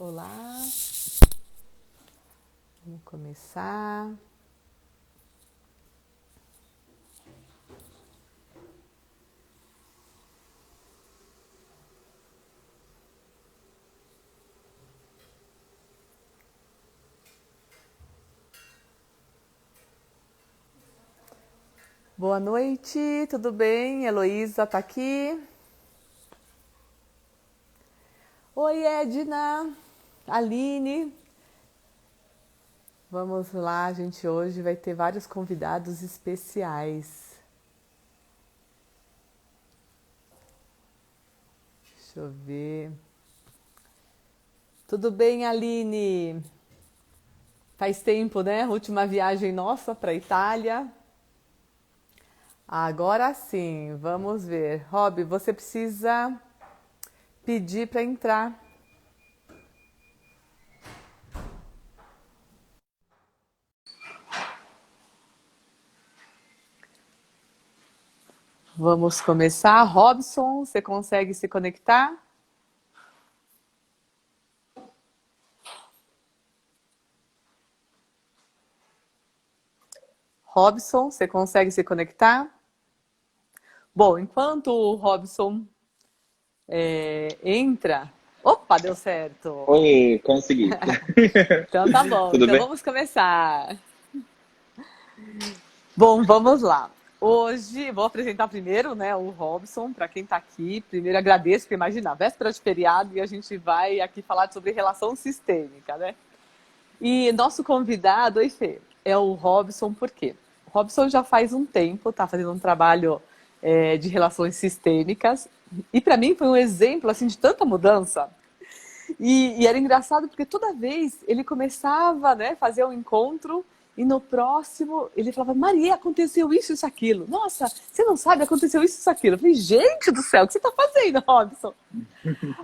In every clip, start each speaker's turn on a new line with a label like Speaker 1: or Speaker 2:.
Speaker 1: Olá, vamos começar. Boa noite, tudo bem? Heloísa tá aqui. Oi, Edna, Aline. Vamos lá, gente, hoje vai ter vários convidados especiais. Deixa eu ver. Tudo bem, Aline? Faz tempo, né? Última viagem nossa para Itália. Agora sim, vamos ver. Rob, você precisa pedir para entrar. Vamos começar. Robson, você consegue se conectar? Robson, você consegue se conectar? Bom, enquanto o Robson entra. Opa, deu certo!
Speaker 2: Oi, consegui.
Speaker 1: Então tá bom,
Speaker 2: Tudo
Speaker 1: então
Speaker 2: bem?
Speaker 1: vamos começar. Bom, vamos lá. Hoje vou apresentar primeiro, né, o Robson, para quem está aqui. Primeiro agradeço, porque imagina, véspera de feriado e a gente vai aqui falar sobre relação sistêmica, né? E nosso convidado, oi Fê, é o Robson, por quê? O Robson já faz um tempo, está fazendo um trabalho de relações sistêmicas, e para mim foi um exemplo assim de tanta mudança. E era engraçado porque toda vez ele começava, né, fazer um encontro e no próximo ele falava: Maria, aconteceu isso, aquilo. Nossa, você não sabe, aconteceu isso, aquilo. Eu falei: gente do céu, o que você está fazendo, Robson?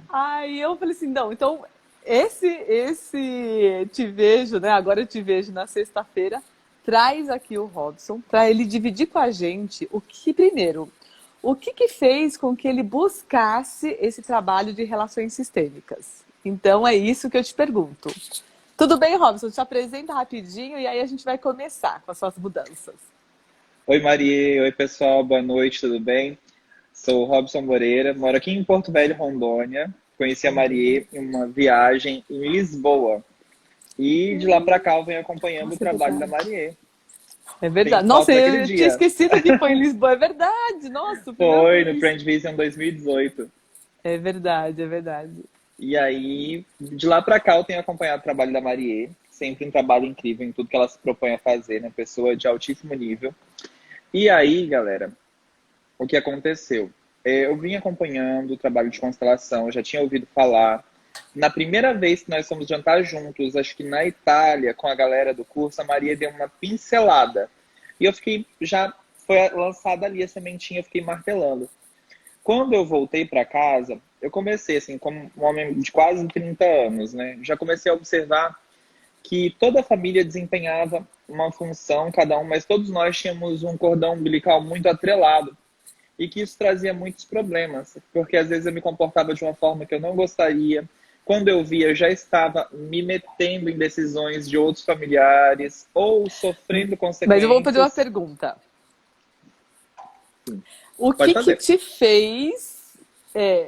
Speaker 1: Aí eu falei assim: não, então esse te vejo, né? Agora eu te vejo na sexta-feira. Traz aqui o Robson para ele dividir com a gente primeiro, o que fez com que ele buscasse esse trabalho de relações sistêmicas. Então é isso que eu te pergunto. Tudo bem, Robson? Te apresenta rapidinho e aí a gente vai começar com as suas mudanças.
Speaker 2: Oi, Maria. Oi, pessoal. Boa noite, tudo bem? Sou o Robson Moreira, moro aqui em Porto Velho, Rondônia. Conheci a
Speaker 1: Rondônia.
Speaker 2: Maria em uma viagem em Lisboa. E de lá para cá eu venho acompanhando o
Speaker 1: Nossa, é
Speaker 2: trabalho da
Speaker 1: verdade.
Speaker 2: Maria.
Speaker 1: É
Speaker 2: Tem
Speaker 1: verdade. Nossa,
Speaker 2: foto daquele
Speaker 1: eu tinha
Speaker 2: dia.
Speaker 1: esquecido que foi em Lisboa. É verdade. Nossa, primeira
Speaker 2: Foi no
Speaker 1: vez.
Speaker 2: Friend Vision 2018.
Speaker 1: É verdade, é verdade.
Speaker 2: E aí, de lá para cá eu tenho acompanhado o trabalho da Maria. Sempre um trabalho incrível em tudo que ela se propõe a fazer, né? Pessoa de altíssimo nível. E aí, galera, o que aconteceu? Eu vim acompanhando o trabalho de constelação, eu já tinha ouvido falar. Na primeira vez que nós fomos jantar juntos, acho que na Itália, com a galera do curso, a Maria deu uma pincelada. E eu fiquei, já foi lançada ali a sementinha, eu fiquei martelando. Quando eu voltei para casa, eu comecei, assim, como um homem de quase 30 anos, né? Já comecei a observar que toda a família desempenhava uma função, cada um, mas todos nós tínhamos um cordão umbilical muito atrelado e que isso trazia muitos problemas, porque às vezes eu me comportava de uma forma que eu não gostaria. Quando eu via, eu já estava me metendo em decisões de outros familiares ou sofrendo
Speaker 1: Mas eu vou fazer uma
Speaker 2: consequências.
Speaker 1: pergunta. O
Speaker 2: Pode
Speaker 1: que
Speaker 2: fazer.
Speaker 1: te fez,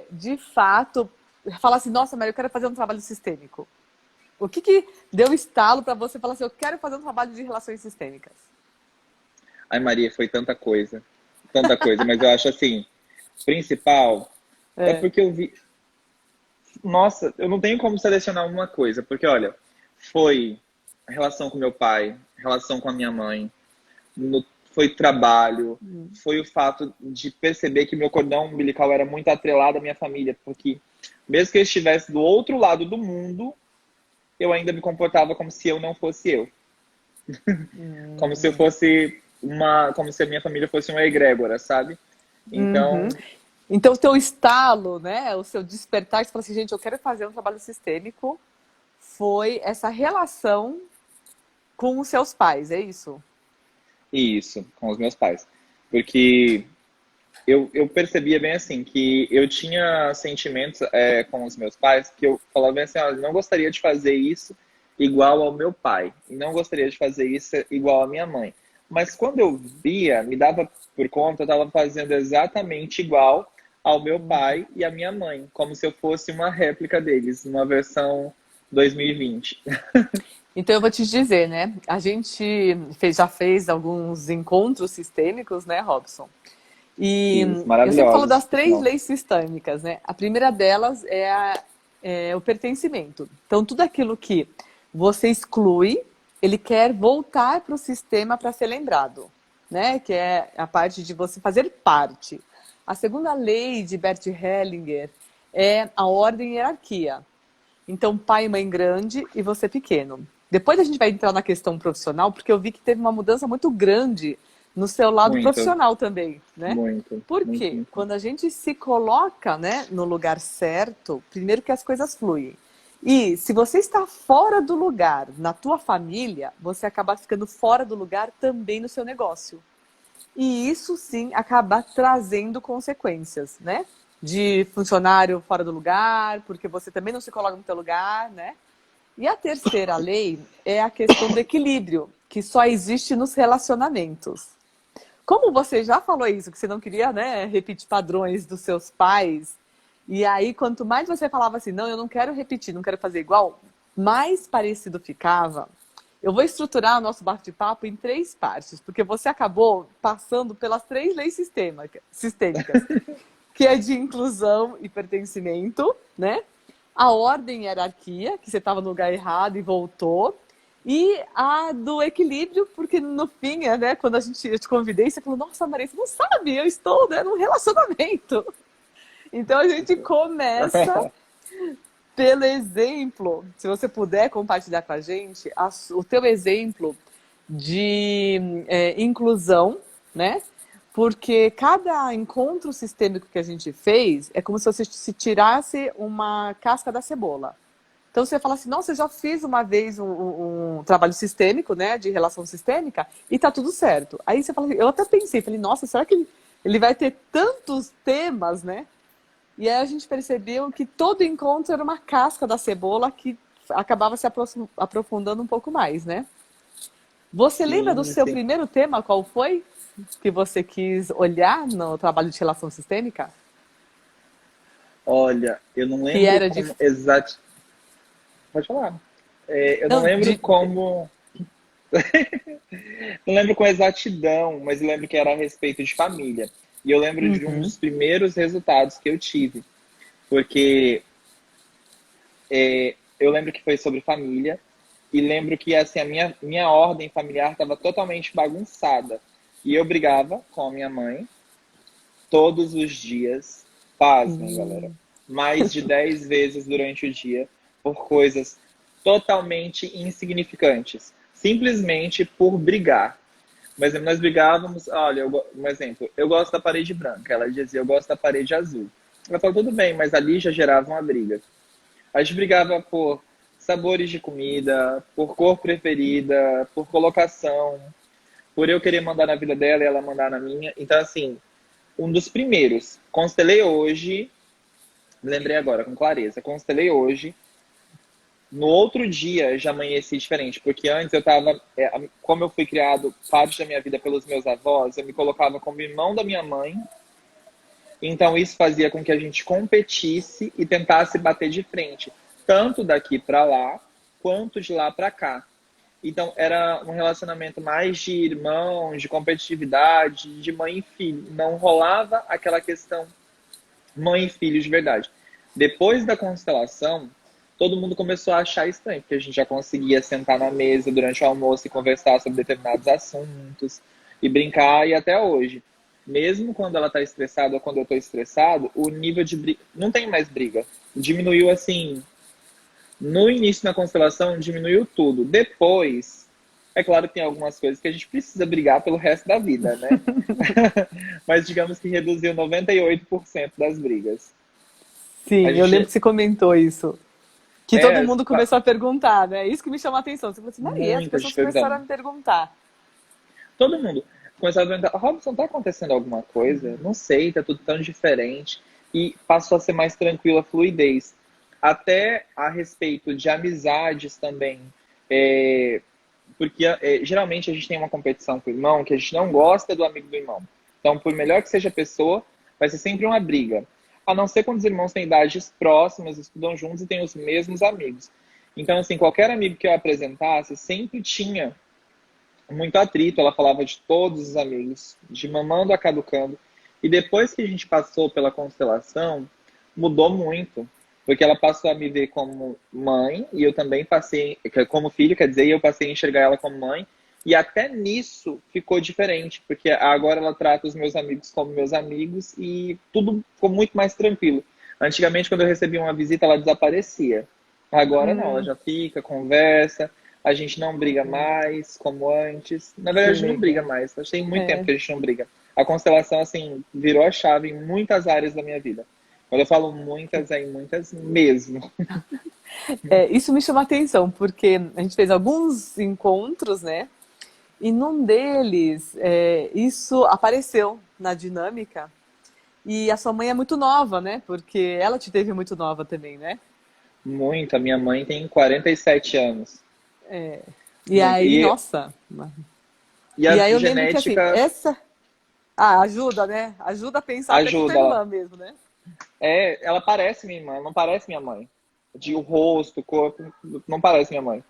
Speaker 1: de fato, falar assim, nossa, Maria, eu quero fazer um trabalho sistêmico? O que deu estalo para você falar assim, eu quero fazer um trabalho de relações sistêmicas?
Speaker 2: Ai, Maria, foi tanta coisa, mas eu acho assim, principal é
Speaker 1: É.
Speaker 2: porque eu vi. Nossa, eu não tenho como selecionar uma coisa, porque olha, foi a relação com meu pai, relação com a minha mãe, foi trabalho, foi o fato de perceber que meu cordão umbilical era muito atrelado à minha família, porque mesmo que eu estivesse do outro lado do mundo, eu ainda me comportava como se eu não fosse eu, como se eu
Speaker 1: Hum.
Speaker 2: fosse como se a minha família fosse uma egrégora, sabe?
Speaker 1: Uhum.
Speaker 2: Então,
Speaker 1: Então, o teu estalo, né, o seu despertar, você fala assim, gente, eu quero fazer um trabalho sistêmico, foi essa relação com os seus pais, é isso?
Speaker 2: isso, com os meus pais. Porque eu percebia bem assim, que eu tinha sentimentos com os meus pais, que eu falava bem assim, ó, eu não gostaria de fazer isso igual ao meu pai, e não gostaria de fazer isso igual à minha mãe. Mas quando eu via, me dava por conta, eu estava fazendo exatamente igual ao meu pai e à minha mãe, como se eu fosse uma réplica deles, uma versão 2020.
Speaker 1: Então eu vou te dizer, né? A gente já fez alguns encontros sistêmicos, né, Robson? E
Speaker 2: Fiz,
Speaker 1: eu sempre falo
Speaker 2: maravilhosos,
Speaker 1: das
Speaker 2: por
Speaker 1: três
Speaker 2: sinal.
Speaker 1: leis sistêmicas, né? A primeira delas é o pertencimento. Então, tudo aquilo que você exclui, ele quer voltar para o sistema para ser lembrado, né? Que é a parte de você fazer parte. A segunda lei de Bert Hellinger é a ordem e hierarquia. Então, pai e mãe grande e você pequeno. Depois a gente vai entrar na questão profissional, porque eu vi que teve uma mudança muito grande no seu lado
Speaker 2: Muito,
Speaker 1: profissional também, né?
Speaker 2: muito,
Speaker 1: Por
Speaker 2: muito,
Speaker 1: quê?
Speaker 2: muito.
Speaker 1: Quando a gente se coloca, né, no lugar certo, primeiro que as coisas fluem. E se você está fora do lugar na tua família, você acaba ficando fora do lugar também no seu negócio. E isso sim acaba trazendo consequências, né? De funcionário fora do lugar, porque você também não se coloca no teu lugar, né? E a terceira lei é a questão do equilíbrio, que só existe nos relacionamentos. Como você já falou isso, que você não queria, né, repetir padrões dos seus pais, e aí quanto mais você falava assim, não, eu não quero repetir, não quero fazer igual, mais parecido ficava. Eu vou estruturar o nosso bate-papo em três partes, porque você acabou passando pelas três leis sistêmicas, que é de inclusão e pertencimento, né? A ordem e hierarquia, que você estava no lugar errado e voltou, e a do equilíbrio, porque no fim, né, quando eu te convidei, você falou, nossa, Maria, você não sabe, eu estou, né, num relacionamento. Então a gente começa pelo exemplo. Se você puder compartilhar com a gente o teu exemplo de inclusão, né? Porque cada encontro sistêmico que a gente fez é como se você se tirasse uma casca da cebola. Então você fala assim, nossa, eu já fiz uma vez um trabalho sistêmico, né, de relação sistêmica, e tá tudo certo. Aí você fala, eu até pensei, falei, nossa, será que ele vai ter tantos temas, né? E aí a gente percebeu que todo encontro era uma casca da cebola que acabava se aprofundando um pouco mais, né? Você lembra do
Speaker 2: Sim,
Speaker 1: seu
Speaker 2: sim.
Speaker 1: primeiro tema, qual foi? Que você quis olhar no trabalho de relação sistêmica?
Speaker 2: Olha, eu não
Speaker 1: Que
Speaker 2: lembro
Speaker 1: era de...
Speaker 2: como exato. Pode falar. Eu não
Speaker 1: Não,
Speaker 2: lembro como. Não lembro com exatidão, mas eu lembro que era a respeito de família. E eu lembro de um
Speaker 1: Uhum.
Speaker 2: dos primeiros resultados que eu tive. Porque eu lembro que foi sobre família. E lembro que assim, a minha ordem familiar estava totalmente bagunçada. E eu brigava com a minha mãe todos os dias. Pasmem, galera. Mais de 10 vezes durante o dia por coisas totalmente insignificantes. Simplesmente por brigar. Mas nós brigávamos, olha, um exemplo, eu gosto da parede branca. Ela dizia, eu gosto da parede azul. Ela falou, tudo bem, mas ali já gerava uma briga. A gente brigava por sabores de comida, por cor preferida, por colocação, por eu querer mandar na vida dela e ela mandar na minha. Então, assim, um dos primeiros, constelei hoje, me lembrei agora com clareza, constelei hoje. No outro dia já amanheci diferente, porque antes eu tava, como eu fui criado parte da minha vida pelos meus avós, eu me colocava como irmão da minha mãe, então isso fazia com que a gente competisse e tentasse bater de frente, tanto daqui para lá, quanto de lá para cá. Então era um relacionamento mais de irmãos, de competitividade, de mãe e filho. Não rolava aquela questão mãe e filho de verdade. Depois da constelação, todo mundo começou a achar estranho, porque a gente já conseguia sentar na mesa durante o almoço e conversar sobre determinados assuntos e brincar, e até hoje. Mesmo quando ela está estressada ou quando eu estou estressado, o nível de briga. Não tem mais briga. Diminuiu assim. No início da constelação, diminuiu tudo. Depois, é claro que tem algumas coisas que a gente precisa brigar pelo resto da vida, né? Mas digamos que reduziu 98% das brigas. A
Speaker 1: Sim, eu lembro
Speaker 2: gente
Speaker 1: que você comentou isso. Que todo
Speaker 2: é
Speaker 1: mundo começou a perguntar, né? Isso que me chamou a atenção. Você falou assim, Maria, as
Speaker 2: muitas
Speaker 1: pessoas começaram a
Speaker 2: perguntando.
Speaker 1: me perguntar.
Speaker 2: Todo mundo. começaram a perguntar, Robson, tá acontecendo alguma coisa? Não sei, tá tudo tão diferente. E passou a ser mais tranquila a fluidez. Até a respeito de amizades também. É, porque geralmente a gente tem uma competição com o irmão que a gente não gosta do amigo do irmão. Então, por melhor que seja a pessoa, vai ser sempre uma briga. A não ser quando os irmãos têm idades próximas, estudam juntos e têm os mesmos amigos. Então, assim, qualquer amigo que eu apresentasse sempre tinha muito atrito. Ela falava de todos os amigos, de mamando a caducando. E depois que a gente passou pela constelação, mudou muito. Porque ela passou a me ver como mãe, e eu também passei, como filho, quer dizer, e eu passei a enxergar ela como mãe. E até nisso ficou diferente, porque agora ela trata os meus amigos como meus amigos e tudo ficou muito mais tranquilo. Antigamente, quando eu recebia uma visita, ela desaparecia. Agora não, ela
Speaker 1: Hum,
Speaker 2: já fica, conversa, a gente não briga mais como antes. Na
Speaker 1: que
Speaker 2: verdade, não briga
Speaker 1: legal.
Speaker 2: mais. Tem muito tempo
Speaker 1: É.
Speaker 2: que a gente não briga. A constelação, assim, virou a chave em muitas áreas da minha vida. Quando eu falo muitas, é em muitas mesmo.
Speaker 1: É, isso me chama atenção, porque a gente fez alguns encontros, né? E num deles, isso apareceu na dinâmica. E a sua mãe é muito nova, né? Porque ela te teve muito nova também, né?
Speaker 2: Muito. A minha mãe tem 47 anos.
Speaker 1: E aí,
Speaker 2: E,
Speaker 1: nossa.
Speaker 2: e
Speaker 1: E
Speaker 2: a
Speaker 1: aí eu lembro que assim,
Speaker 2: genética
Speaker 1: essa. Ah, ajuda, né? Ajuda a pensar até com tua
Speaker 2: ajuda.
Speaker 1: irmã mesmo, né?
Speaker 2: Ela parece minha irmã, não parece minha mãe. De o rosto, o corpo, não parece minha mãe.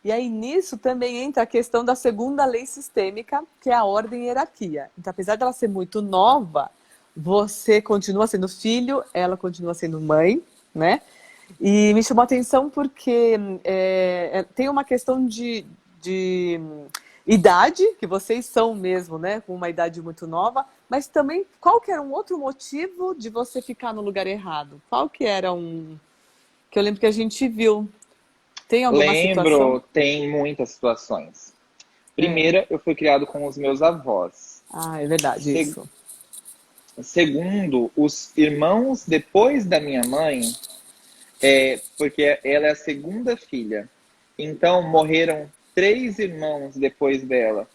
Speaker 1: E aí nisso também entra a questão da segunda lei sistêmica, que é a ordem e hierarquia. Então, apesar dela ser muito nova, você continua sendo filho, ela continua sendo mãe, né? E me chamou a atenção porque tem uma questão de idade, que vocês são mesmo, né? Com uma idade muito nova, mas também qual que era um outro motivo de você ficar no lugar errado? Qual que era um que eu lembro que a gente viu? Tem alguma situação?
Speaker 2: Lembro, tem muitas situações.
Speaker 1: É.
Speaker 2: Primeira, eu fui criado com os meus avós.
Speaker 1: Ah, é verdade
Speaker 2: Se-
Speaker 1: isso.
Speaker 2: Segundo, os irmãos depois da minha mãe, porque ela é a segunda filha. Então, morreram três irmãos depois dela.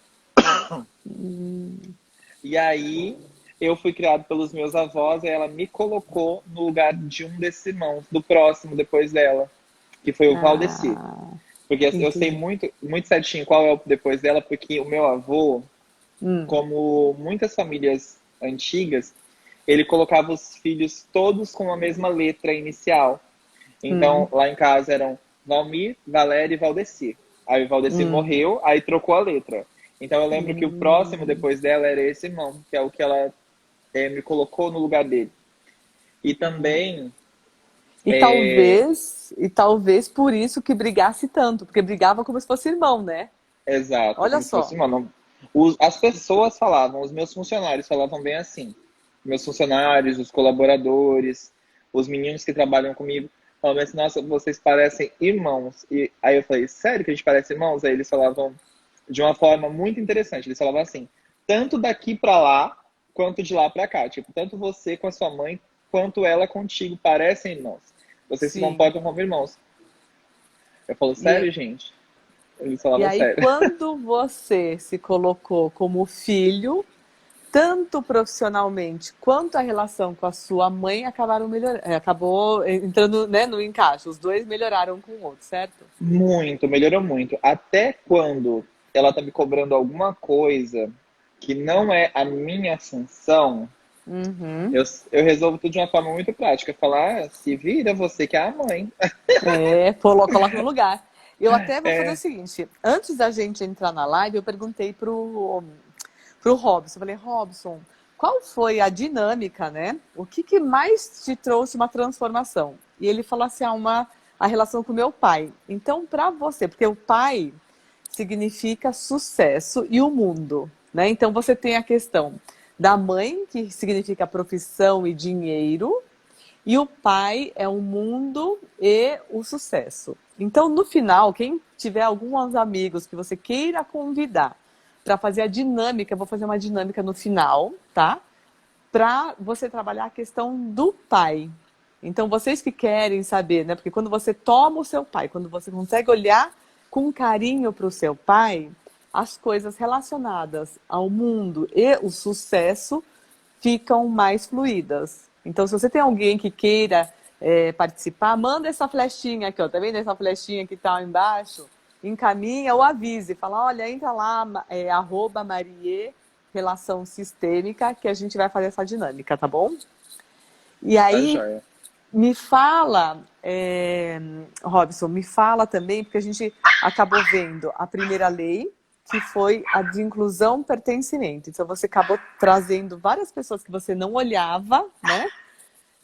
Speaker 2: E aí, eu fui criado pelos meus avós e ela me colocou no lugar de um desses irmãos, do próximo depois dela, que foi o Valdeci.
Speaker 1: Ah,
Speaker 2: Porque eu sei
Speaker 1: entendi.
Speaker 2: muito, muito certinho qual é o depois dela, porque o meu avô,
Speaker 1: Hum,
Speaker 2: como muitas famílias antigas, ele colocava os filhos todos com a mesma letra inicial. Então,
Speaker 1: hum,
Speaker 2: lá em casa eram Valmir, Valéria e Valdeci. Aí o Valdeci
Speaker 1: hum,
Speaker 2: morreu, aí trocou a letra. Então eu lembro que o próximo
Speaker 1: hum.
Speaker 2: depois dela era esse irmão, que é o que ela me colocou no lugar dele. E também,
Speaker 1: E talvez por isso que brigasse tanto, porque brigava como se fosse irmão, né?
Speaker 2: exato,
Speaker 1: Olha
Speaker 2: como se fosse
Speaker 1: só.
Speaker 2: irmão. As pessoas falavam, os meus funcionários falavam bem assim. Meus funcionários, os colaboradores, os meninos que trabalham comigo, falavam assim, nossa, vocês parecem irmãos. E aí eu falei, sério que a gente parece irmãos? Aí eles falavam de uma forma muito interessante. Eles falavam assim, tanto daqui para lá, quanto de lá para cá. Tipo, tanto você com a sua mãe, quanto ela contigo parecem irmãos. Vocês se
Speaker 1: Sim.
Speaker 2: comportam como irmãos. Eu falo,
Speaker 1: E,
Speaker 2: sério, gente? Eles
Speaker 1: e
Speaker 2: falavam
Speaker 1: aí,
Speaker 2: sério.
Speaker 1: quando você se colocou como filho, tanto profissionalmente quanto a relação com a sua mãe acabaram melhorando, acabou entrando, né, no encaixe. Os dois melhoraram com o outro, certo?
Speaker 2: Muito, melhorou muito. Até quando ela tá me cobrando alguma coisa que não é a minha função,
Speaker 1: Uhum.
Speaker 2: eu resolvo tudo de uma forma muito prática. Falar, se vira, você que é a mãe.
Speaker 1: Coloca no lugar. Eu até vou fazer o
Speaker 2: É,
Speaker 1: seguinte: antes da gente entrar na live, eu perguntei pro Robson. Eu falei, Robson, qual foi a dinâmica, né? O que mais te trouxe uma transformação? E ele falou assim: a relação com o meu pai. Então, para você, porque o pai significa sucesso e o mundo, né? Então, você tem a questão da mãe, que significa profissão e dinheiro, e o pai é o mundo e o sucesso. Então, no final, quem tiver alguns amigos que você queira convidar para fazer a dinâmica, eu vou fazer uma dinâmica no final, tá? Para você trabalhar a questão do pai. Então, vocês que querem saber, né? Porque quando você toma o seu pai, quando você consegue olhar com carinho para o seu pai, as coisas relacionadas ao mundo e o sucesso ficam mais fluídas. Então, se você tem alguém que queira participar, manda essa flechinha aqui, ó, tá vendo essa flechinha que tá embaixo? Encaminha ou avise, fala, olha, entra lá, @Marie Relação Sistêmica, que a gente vai fazer essa dinâmica, tá bom? E
Speaker 2: Tá
Speaker 1: aí,
Speaker 2: joia.
Speaker 1: me fala, Robson, me fala também, porque a gente acabou vendo a primeira lei, que foi a de inclusão e pertencimento. Então, você acabou trazendo várias pessoas que você não olhava, né?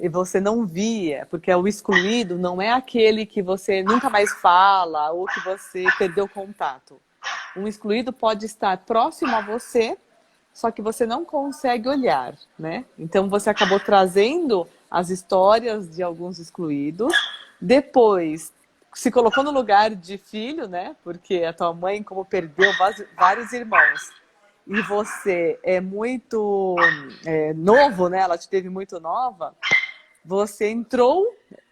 Speaker 1: E você não via, porque o excluído não é aquele que você nunca mais fala ou que você perdeu contato. Um excluído pode estar próximo a você, só que você não consegue olhar, né? Então você acabou trazendo as histórias de alguns excluídos, depois se colocou no lugar de filho, né? Porque a tua mãe, como perdeu vários irmãos, e você é muito novo, né? Ela te teve muito nova, você entrou,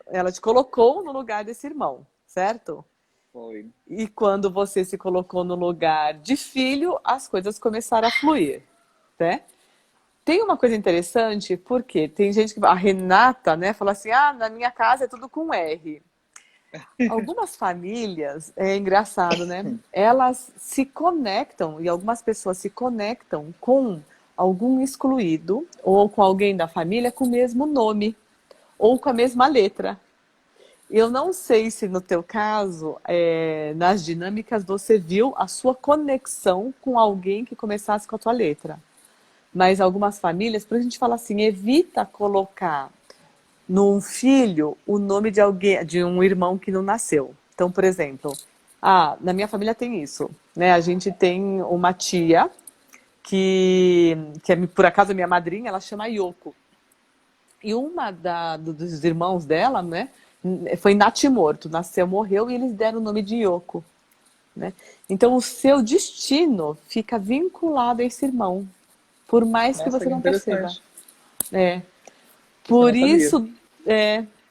Speaker 1: ela te colocou no lugar desse irmão, certo?
Speaker 2: Foi.
Speaker 1: E quando você se colocou no lugar de filho, as coisas começaram a fluir, né? Tem uma coisa interessante, porque tem gente que... A Renata, né, fala assim, na minha casa é tudo com R. Algumas famílias, é engraçado, né? Elas se conectam, e algumas pessoas se conectam com algum excluído, ou com alguém da família com o mesmo nome, ou com a mesma letra. Eu não sei se no teu caso, nas dinâmicas, você viu a sua conexão com alguém que começasse com a tua letra. Mas algumas famílias, por isso a gente fala assim, evita colocar num filho o nome de alguém, de um irmão que não nasceu. Então, por exemplo, na minha família tem isso, né? A gente tem uma tia que é, por acaso, minha madrinha, ela chama Yoko. E uma dos irmãos dela, né, foi natimorto, nasceu, morreu, e eles deram o nome de Yoko, né? Então o seu destino fica vinculado a esse irmão, por mais que
Speaker 2: Nossa,
Speaker 1: você
Speaker 2: que
Speaker 1: não perceba.
Speaker 2: interessante.
Speaker 1: É.
Speaker 2: Isso eu
Speaker 1: Por
Speaker 2: não sabia.
Speaker 1: isso,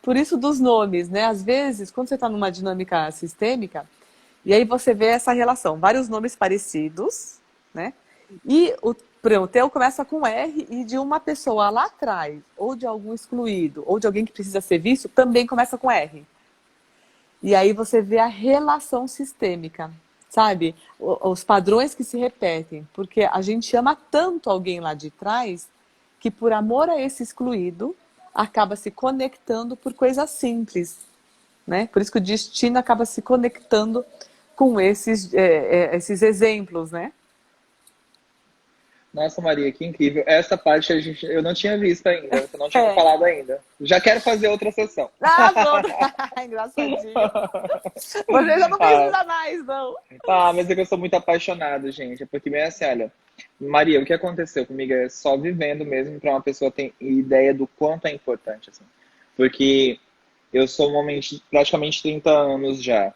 Speaker 1: por isso dos nomes, né? Às vezes, quando você está numa dinâmica sistêmica, e aí você vê essa relação, vários nomes parecidos, né? E o teu começa com R, e de uma pessoa lá atrás, ou de algum excluído, ou de alguém que precisa ser visto, também começa com R. E aí você vê a relação sistêmica, sabe? Os padrões que se repetem, porque a gente ama tanto alguém lá de trás que, por amor a esse excluído, acaba se conectando por coisas simples, né? Por isso que o destino acaba se conectando com esses exemplos, né?
Speaker 2: Nossa, Maria, que incrível. Essa parte eu não tinha visto ainda, você não tinha me
Speaker 1: É.
Speaker 2: falado ainda. Já quero fazer outra sessão.
Speaker 1: Pronto. Engraçadinho. Você já não
Speaker 2: Ah,
Speaker 1: precisa mais, não.
Speaker 2: mas é que eu sou muito apaixonado, gente. É porque, bem assim, olha, Maria, o que aconteceu comigo é só vivendo mesmo para uma pessoa ter ideia do quanto é importante, assim. Porque eu sou um homem de praticamente 30 anos já.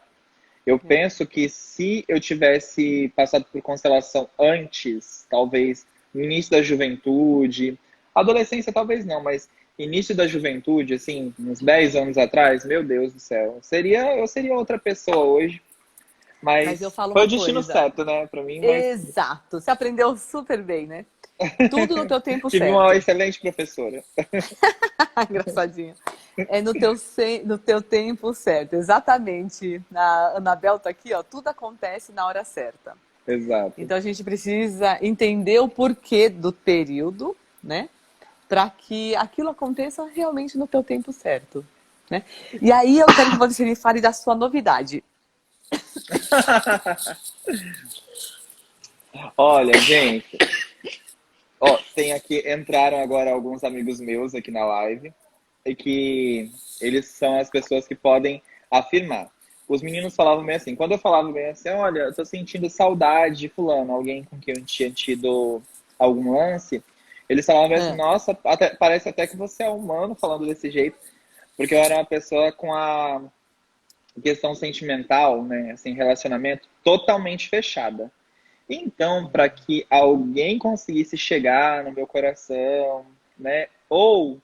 Speaker 2: Eu
Speaker 1: É.
Speaker 2: penso que se eu tivesse passado por constelação antes, talvez no início da juventude, adolescência talvez não, mas início da juventude, assim, uns 10 anos atrás, meu Deus do céu, eu seria outra pessoa hoje,
Speaker 1: Mas eu
Speaker 2: mas
Speaker 1: falo
Speaker 2: foi o
Speaker 1: uma
Speaker 2: destino
Speaker 1: coisa.
Speaker 2: certo, né, pra mim, mas
Speaker 1: Exato. Você aprendeu super bem, né? Tudo no teu tempo
Speaker 2: tive uma
Speaker 1: certo.
Speaker 2: excelente professora.
Speaker 1: Engraçadinho. É no teu tempo certo. Exatamente. A Anabel tá aqui, ó. Tudo acontece na hora certa.
Speaker 2: Exato.
Speaker 1: Então a gente precisa entender o porquê do período, né? Para que aquilo aconteça realmente no teu tempo certo, né? E aí eu quero que você me fale da sua novidade.
Speaker 2: Olha, gente, ó, tem aqui, entraram agora alguns amigos meus aqui na live, e que eles são as pessoas que podem afirmar. Os meninos falavam bem assim, quando eu falava bem assim, olha, eu tô sentindo saudade de fulano, alguém com quem eu tinha tido algum lance, eles falavam bem assim,
Speaker 1: É.
Speaker 2: nossa, parece até que você é humano falando desse jeito, porque eu era uma pessoa com a questão sentimental, né, assim, relacionamento totalmente fechada. Então, para que alguém conseguisse chegar no meu coração, né, ou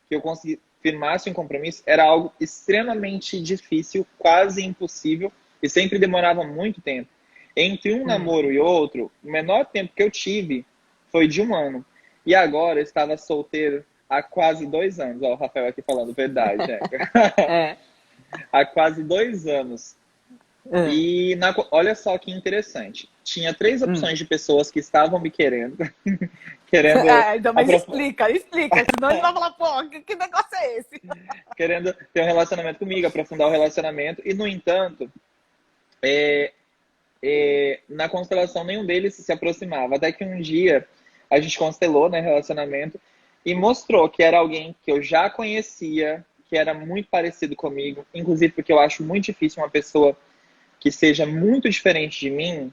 Speaker 2: que eu conseguisse firmasse um compromisso, era algo extremamente difícil, quase impossível, e sempre demorava muito tempo. Entre um namoro e outro, o menor tempo que eu tive foi de 1 ano. E agora eu estava solteiro há quase 2 anos. Ó, o Rafael aqui falando verdade, né?
Speaker 1: É.
Speaker 2: Há quase 2 anos.
Speaker 1: É.
Speaker 2: E olha só que interessante. Tinha 3 opções de pessoas que estavam me querendo, querendo,
Speaker 1: Ah, então, mas explica, senão ele vai falar, pô, que negócio é esse?
Speaker 2: querendo ter um relacionamento comigo, aprofundar o relacionamento. E, no entanto, na constelação nenhum deles se aproximava. Até que um dia a gente constelou, né, relacionamento e mostrou que era alguém que eu já conhecia, que era muito parecido comigo, inclusive porque eu acho muito difícil uma pessoa que seja muito diferente de mim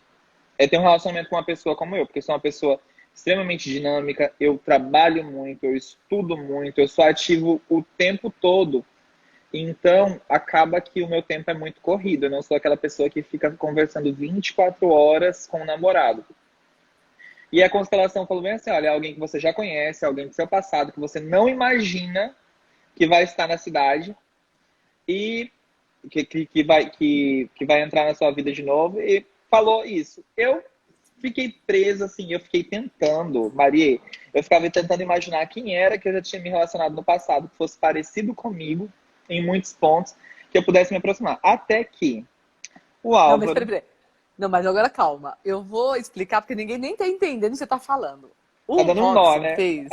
Speaker 2: ter um relacionamento com uma pessoa como eu, porque sou uma pessoa extremamente dinâmica, eu trabalho muito, eu estudo muito, eu sou ativo o tempo todo. Então, acaba que o meu tempo é muito corrido. Eu não sou aquela pessoa que fica conversando 24 horas com o namorado. E a constelação falou bem assim, olha, é alguém que você já conhece, alguém do seu passado, que você não imagina que vai estar na cidade e que vai entrar na sua vida de novo. E falou isso. Eu fiquei presa, assim, eu fiquei tentando, Maria, eu ficava tentando imaginar quem era que eu já tinha me relacionado no passado, que fosse parecido comigo em muitos pontos, que eu pudesse me aproximar. Até que o
Speaker 1: Não, mas
Speaker 2: Álvaro
Speaker 1: peraí. Não, mas agora calma. Eu vou explicar, porque ninguém nem tá entendendo o que você tá falando.
Speaker 2: tá
Speaker 1: O
Speaker 2: dando um nó,
Speaker 1: Robson
Speaker 2: né?
Speaker 1: fez.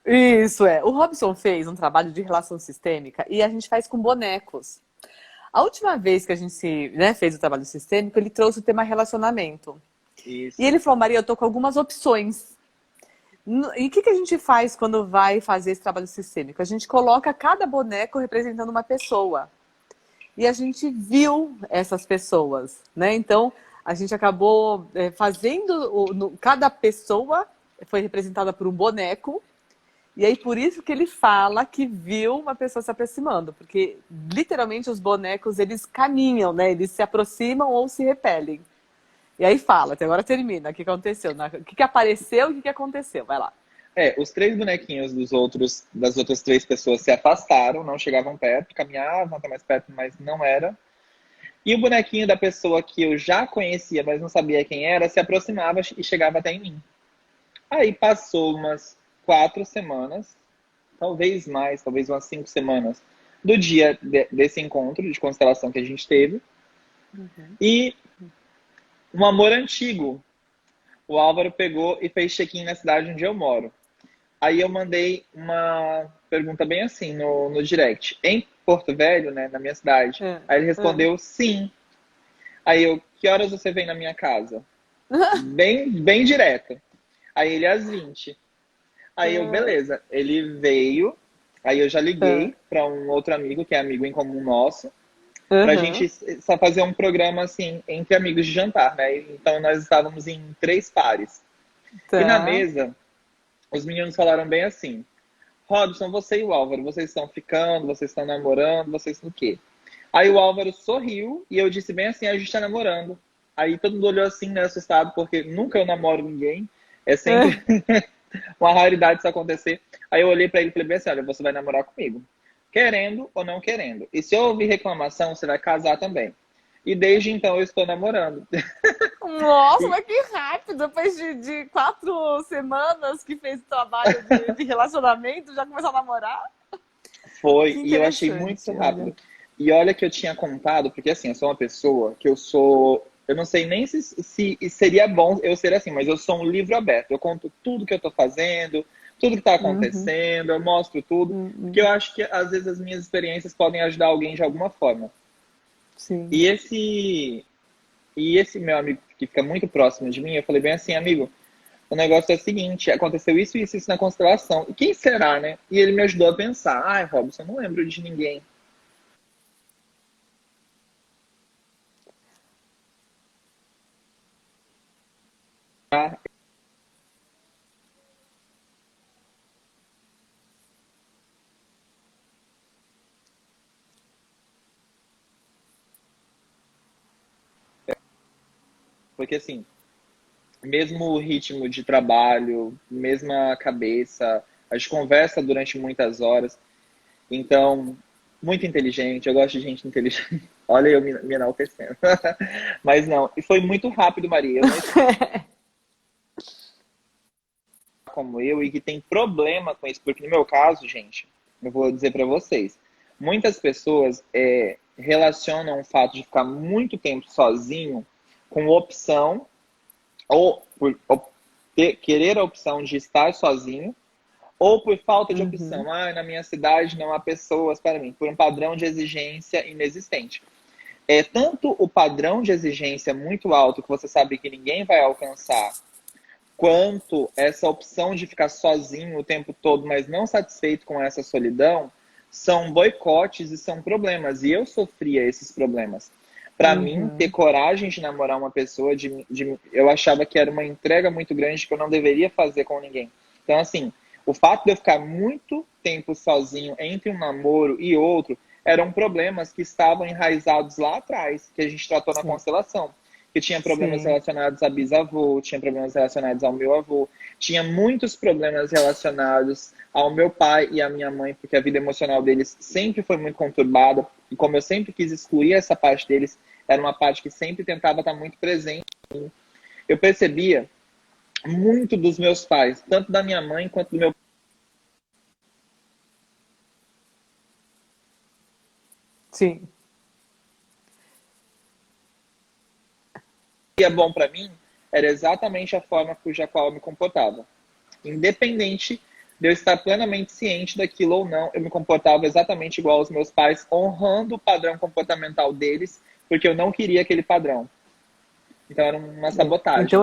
Speaker 1: Isso é. O Robson fez um trabalho de relação sistêmica e a gente faz com bonecos. A última vez que a gente fez o trabalho sistêmico, ele trouxe o tema relacionamento. E
Speaker 2: Isso.
Speaker 1: ele falou, Maria, eu tô com algumas opções. E o que a gente faz quando vai fazer esse trabalho sistêmico? A gente coloca cada boneco representando uma pessoa. E a gente viu essas pessoas, né? Então, a gente acabou fazendo... cada pessoa foi representada por um boneco. E aí, por isso que ele fala que viu uma pessoa se aproximando. Porque, literalmente, os bonecos, eles caminham, né? Eles se aproximam ou se repelem. E aí fala, até agora termina. O que aconteceu? O que apareceu e o que aconteceu? Vai lá.
Speaker 2: Os 3 bonequinhos das outras 3 pessoas se afastaram, não chegavam perto, caminhavam até mais perto, mas não era. E o bonequinho da pessoa que eu já conhecia, mas não sabia quem era, se aproximava e chegava até em mim. Aí passou umas 4 semanas, talvez mais, talvez umas 5 semanas, do dia desse encontro de constelação que a gente teve. E um amor antigo. O Álvaro pegou e fez check-in na cidade onde eu moro. Aí eu mandei uma pergunta bem assim no direct. Em Porto Velho, né, na minha cidade.
Speaker 1: É,
Speaker 2: Aí ele
Speaker 1: é.
Speaker 2: respondeu sim. Aí eu, que horas você vem na minha casa? Bem, bem direto. Aí ele, às 20. Aí eu, beleza. Ele veio. Aí eu já liguei para um outro amigo, que é amigo em comum nosso, pra
Speaker 1: Uhum.
Speaker 2: gente só fazer um programa assim, entre amigos de jantar, né? Então nós estávamos em 3 pares. E na
Speaker 1: Tá.
Speaker 2: mesa, os meninos falaram bem assim: Robson, você e o Álvaro, vocês estão ficando, vocês estão namorando, vocês o quê? Aí o Álvaro sorriu e eu disse bem assim: a gente tá namorando. Aí todo mundo olhou assim, né, assustado, porque nunca eu namoro ninguém. É sempre uma raridade isso acontecer. Aí eu olhei pra ele e falei bem assim: olha, você vai namorar comigo, querendo ou não querendo. E se eu ouvir reclamação, você vai casar também. E desde então eu estou namorando.
Speaker 1: Nossa,
Speaker 2: E
Speaker 1: mas que rápido! Depois de 4 semanas que fez o trabalho de relacionamento, já começou a namorar? Que
Speaker 2: foi, e eu achei muito
Speaker 1: interessante, olha.
Speaker 2: rápido. E olha que eu tinha contado, porque assim, eu sou uma pessoa que eu sou. Eu não sei nem se seria bom eu ser assim, mas eu sou um livro aberto. Eu conto tudo que eu tô fazendo, tudo que tá
Speaker 1: Uhum,
Speaker 2: acontecendo, eu mostro tudo, porque
Speaker 1: uhum,
Speaker 2: eu acho que às vezes as minhas experiências podem ajudar alguém de alguma forma.
Speaker 1: sim.
Speaker 2: E esse meu amigo que fica muito próximo de mim, eu falei bem assim, amigo, o negócio é o seguinte, aconteceu isso, isso, isso na constelação. E quem será, né? E ele me ajudou a pensar. Ai, Robson, eu não lembro de ninguém. Porque assim, mesmo o ritmo de trabalho, mesma cabeça, a gente conversa durante muitas horas. Então, muito inteligente, eu gosto de gente inteligente. Olha eu me enaltecendo. Mas não, e foi muito rápido, Maria. Eu não como eu e que tem problema com isso, porque no meu caso, gente, eu vou dizer para vocês, muitas pessoas relacionam o fato de ficar muito tempo sozinho com opção ou por querer a opção de estar sozinho ou por falta de opção. Na minha cidade não há pessoas para mim, por um padrão de exigência inexistente. É tanto o padrão de exigência muito alto que você sabe que ninguém vai alcançar, quanto essa opção de ficar sozinho o tempo todo, mas não satisfeito com essa solidão, são boicotes e são problemas. E eu sofria esses problemas. Para mim, ter coragem de namorar uma pessoa, eu achava que era uma entrega muito grande que eu não deveria fazer com ninguém. Então, assim, o fato de eu ficar muito tempo sozinho entre um namoro e outro eram problemas que estavam enraizados lá atrás, que a gente tratou na constelação. Que tinha problemas relacionados a bisavô, tinha problemas relacionados ao meu avô, tinha muitos problemas relacionados ao meu pai e à minha mãe, porque a vida emocional deles sempre foi muito conturbada, e como eu sempre quis excluir essa parte deles, era uma parte que sempre tentava estar muito presente. Eu percebia muito dos meus pais, tanto da minha mãe quanto do meu pai.
Speaker 1: Sim.
Speaker 2: Que é bom para mim era exatamente a forma cuja qual eu me comportava. Independente de eu estar plenamente ciente daquilo ou não, eu me comportava exatamente igual aos meus pais, honrando o padrão comportamental deles, porque eu não queria aquele padrão. Então era uma sabotagem.
Speaker 1: Então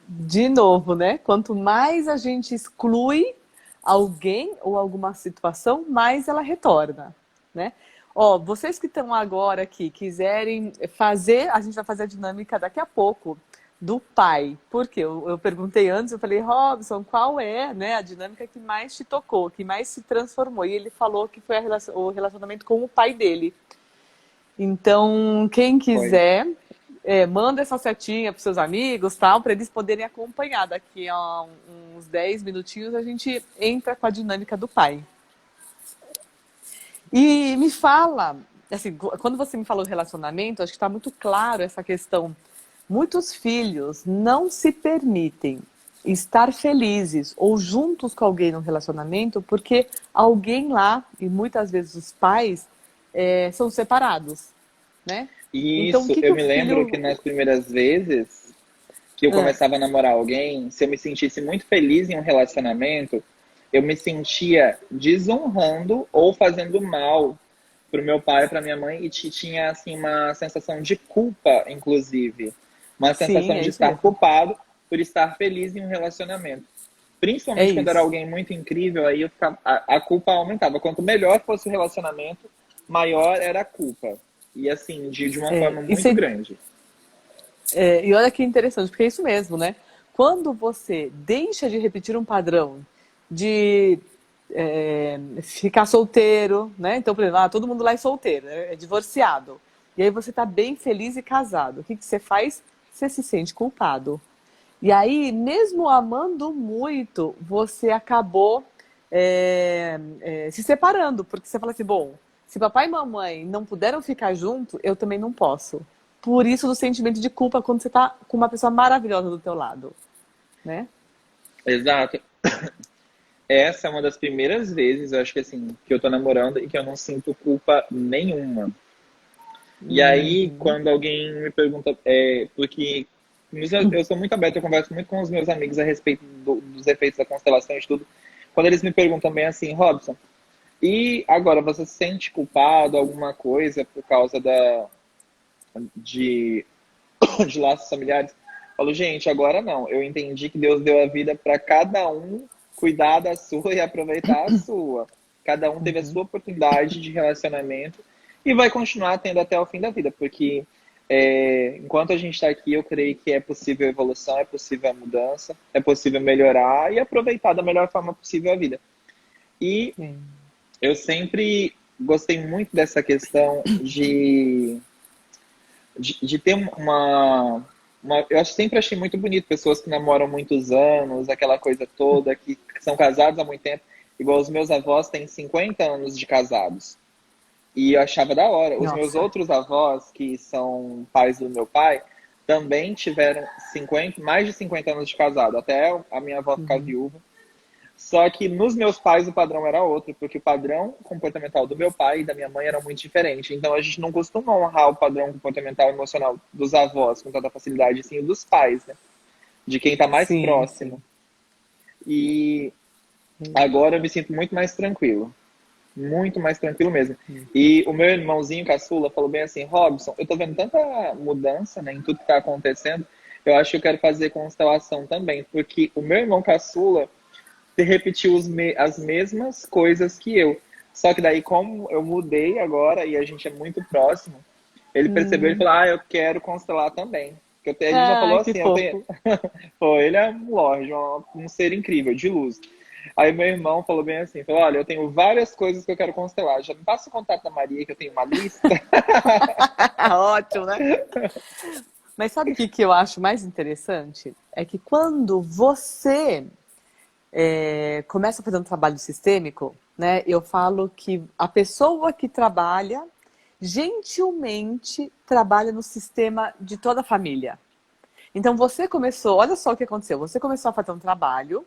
Speaker 1: de novo, né? Quanto mais a gente exclui alguém ou alguma situação, mais ela retorna, né? Ó, vocês que estão agora aqui, quiserem fazer, a gente vai fazer a dinâmica daqui a pouco do pai. Por quê? Eu perguntei antes, eu falei, Robson, qual é, né, a dinâmica que mais te tocou, que mais se transformou? E ele falou que foi o relacionamento com o pai dele. Então, quem quiser, manda essa setinha para seus amigos, tal, para eles poderem acompanhar. Daqui a uns 10 minutinhos a gente entra com a dinâmica do pai. E me fala, assim, quando você me falou relacionamento, acho que está muito claro essa questão. Muitos filhos não se permitem estar felizes ou juntos com alguém no relacionamento porque alguém lá, e muitas vezes os pais, são separados, né? Então,
Speaker 2: Isso, eu me lembro que nas primeiras vezes que eu começava a namorar alguém, se eu me sentisse muito feliz em um relacionamento, eu me sentia desonrando ou fazendo mal pro meu pai, pra minha mãe, e tinha assim uma sensação de culpa, inclusive. Uma sensação de estar culpado por estar feliz em um relacionamento. Principalmente quando era alguém muito incrível, aí eu ficava, a culpa aumentava. Quanto melhor fosse o relacionamento, maior era a culpa. E assim, de uma forma muito grande.
Speaker 1: E olha que interessante, porque é isso mesmo, né? Quando você deixa de repetir um padrão de ficar solteiro, né? Então, por exemplo, todo mundo lá é solteiro, é divorciado. E aí você tá bem feliz e casado. O que você faz? Você se sente culpado. E aí, mesmo amando muito, você acabou se separando. Porque você fala assim, bom, se papai e mamãe não puderam ficar junto, eu também não posso. Por isso do sentimento de culpa quando você tá com uma pessoa maravilhosa do teu lado, né?
Speaker 2: Exato. Essa é uma das primeiras vezes, eu acho que assim, que eu tô namorando e que eu não sinto culpa nenhuma. E aí, quando alguém me pergunta, porque eu sou muito aberto, eu converso muito com os meus amigos a respeito dos efeitos da constelação e tudo. Quando eles me perguntam bem assim, Robson, e agora você se sente culpado, alguma coisa por causa de laços familiares? Eu falo, gente, agora não. Eu entendi que Deus deu a vida para cada um cuidar da sua e aproveitar a sua. Cada um teve a sua oportunidade de relacionamento e vai continuar tendo até o fim da vida, porque enquanto a gente está aqui, eu creio que é possível a evolução, é possível a mudança, é possível melhorar e aproveitar da melhor forma possível a vida. E eu sempre gostei muito dessa questão de ter eu sempre achei muito bonito pessoas que namoram muitos anos, aquela coisa toda, que são casados há muito tempo. Igual os meus avós têm 50 anos de casados. E eu achava da hora. Os meus
Speaker 1: Nossa.
Speaker 2: outros avós, que são pais do meu pai, também tiveram 50, mais de 50 anos de casado, até a minha avó ficar
Speaker 1: Uhum.
Speaker 2: viúva. Só que nos meus pais o padrão era outro, porque o padrão comportamental do meu pai e da minha mãe era muito diferente. Então a gente não costuma honrar o padrão comportamental e emocional dos avós com tanta facilidade, sim, o dos pais, né? De quem está mais
Speaker 1: Sim,
Speaker 2: próximo.
Speaker 1: sim.
Speaker 2: E agora eu me sinto muito mais tranquilo. Muito mais tranquilo mesmo. E o meu irmãozinho caçula falou bem assim: Robson, eu tô vendo tanta mudança, né, em tudo que tá acontecendo, eu acho que eu quero fazer constelação também, porque o meu irmão caçula repetiu as mesmas coisas que eu. Só que daí, como eu mudei agora e a gente é muito próximo, ele percebeu e
Speaker 1: Hum.
Speaker 2: falou: eu quero constelar também. Ele já falou
Speaker 1: Ai, que
Speaker 2: assim: eu tenho.
Speaker 1: fofo.
Speaker 2: Pô, ele é um lorde, um ser incrível, de luz. Aí meu irmão falou bem assim, falou, olha, eu tenho várias coisas que eu quero constelar. Já me passa o contato da Maria, que eu tenho uma lista.
Speaker 1: Ótimo, né? Mas sabe o que que eu acho mais interessante? É que quando você começa a fazer um trabalho sistêmico, né? Eu falo que a pessoa que trabalha, gentilmente, trabalha no sistema de toda a família. Então você começou, olha só o que aconteceu, você começou a fazer um trabalho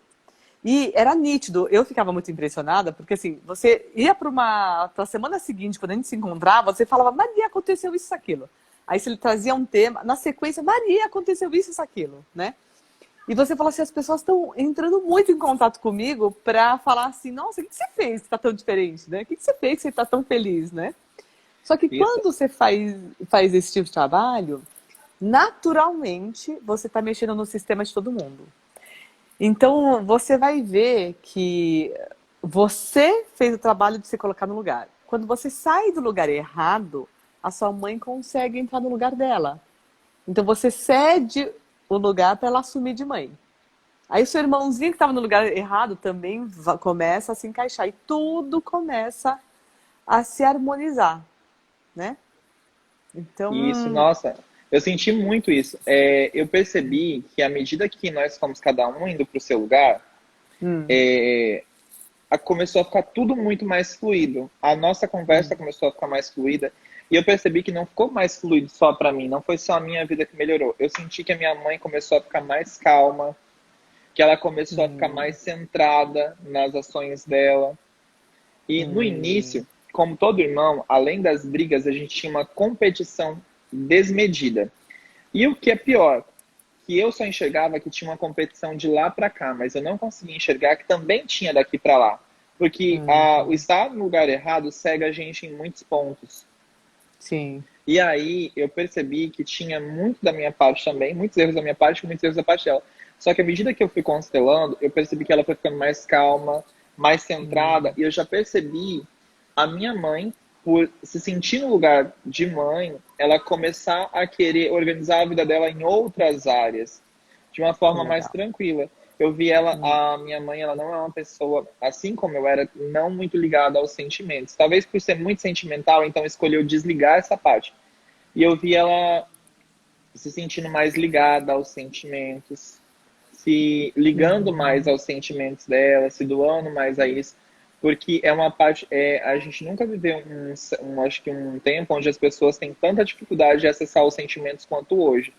Speaker 1: e era nítido, eu ficava muito impressionada, porque assim, você ia para a semana seguinte, quando a gente se encontrava, você falava, Maria, aconteceu isso, aquilo. Aí você trazia um tema, na sequência, Maria, aconteceu isso, aquilo, né? E você fala assim, as pessoas estão entrando muito em contato comigo para falar assim, nossa, o que você fez que está tão diferente, né? O que você fez que você está tão feliz, né? Só que
Speaker 2: Isso.
Speaker 1: quando você faz esse tipo de trabalho, naturalmente você está mexendo no sistema de todo mundo. Então você vai ver que você fez o trabalho de se colocar no lugar. Quando você sai do lugar errado, a sua mãe consegue entrar no lugar dela. Então você cede o lugar para ela assumir de mãe. Aí o seu irmãozinho que estava no lugar errado também começa a se encaixar e tudo começa a se harmonizar, né?
Speaker 2: Isso,
Speaker 1: Então,
Speaker 2: nossa, eu senti muito isso. Eu percebi que à medida que nós fomos cada um indo para o seu lugar,
Speaker 1: hum,
Speaker 2: começou a ficar tudo muito mais fluido. A nossa conversa
Speaker 1: hum,
Speaker 2: começou a ficar mais fluida. E eu percebi que não ficou mais fluido só para mim, não foi só a minha vida que melhorou. Eu senti que a minha mãe começou a ficar mais calma, que ela começou a ficar
Speaker 1: hum,
Speaker 2: mais centrada nas ações dela. E no
Speaker 1: hum,
Speaker 2: início, como todo irmão, além das brigas, a gente tinha uma competição desmedida. E o que é pior, que eu só enxergava que tinha uma competição de lá para cá, mas eu não conseguia enxergar que também tinha daqui para lá. Porque o
Speaker 1: uhum.
Speaker 2: estar no lugar errado cega a gente em muitos pontos.
Speaker 1: Sim.
Speaker 2: E aí eu percebi que tinha muito da minha parte também, muitos erros da minha parte, muitos erros da parte dela. Só que à medida que eu fui constelando, eu percebi que ela foi ficando mais calma, mais centrada,
Speaker 1: Hum,
Speaker 2: e eu já percebi a minha mãe, por se sentir no lugar de mãe, ela começar a querer organizar a vida dela em outras áreas, de uma
Speaker 1: que
Speaker 2: forma mais
Speaker 1: legal.
Speaker 2: tranquila. Eu vi ela,
Speaker 1: Hum,
Speaker 2: a minha mãe, ela não é uma pessoa, assim como eu era, não muito ligada aos sentimentos. Talvez por ser muito sentimental, então escolheu desligar essa parte. E eu vi ela se sentindo mais ligada aos sentimentos, se ligando mais
Speaker 1: uhum.
Speaker 2: aos sentimentos dela, se doando mais a isso, porque é uma parte, a gente nunca viveu acho que um tempo onde as pessoas têm tanta dificuldade de acessar os sentimentos quanto hoje.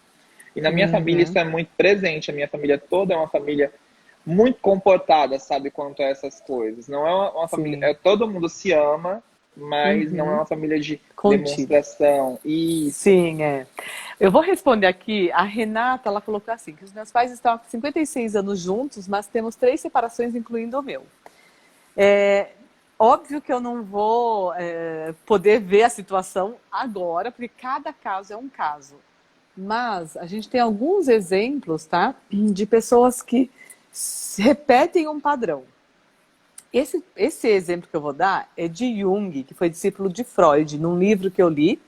Speaker 2: E na minha família isso
Speaker 1: Uhum.
Speaker 2: é muito presente, a minha família toda é uma família muito comportada, sabe, quanto a essas coisas. Não é uma família,
Speaker 1: Sim.
Speaker 2: todo mundo se ama, mas não é
Speaker 1: Uhum.
Speaker 2: uma família de
Speaker 1: Contido.
Speaker 2: demonstração. Isso.
Speaker 1: Sim, é. Eu vou responder aqui. A Renata, ela colocou assim, que os meus pais estão há 56 anos juntos, mas temos 3 separações, incluindo o meu. É, óbvio que eu não vou poder ver a situação agora, porque cada caso é um caso. Mas a gente tem alguns exemplos, tá? De pessoas que repetem um padrão. Esse exemplo que eu vou dar é de Jung, que foi discípulo de Freud, num livro que eu li.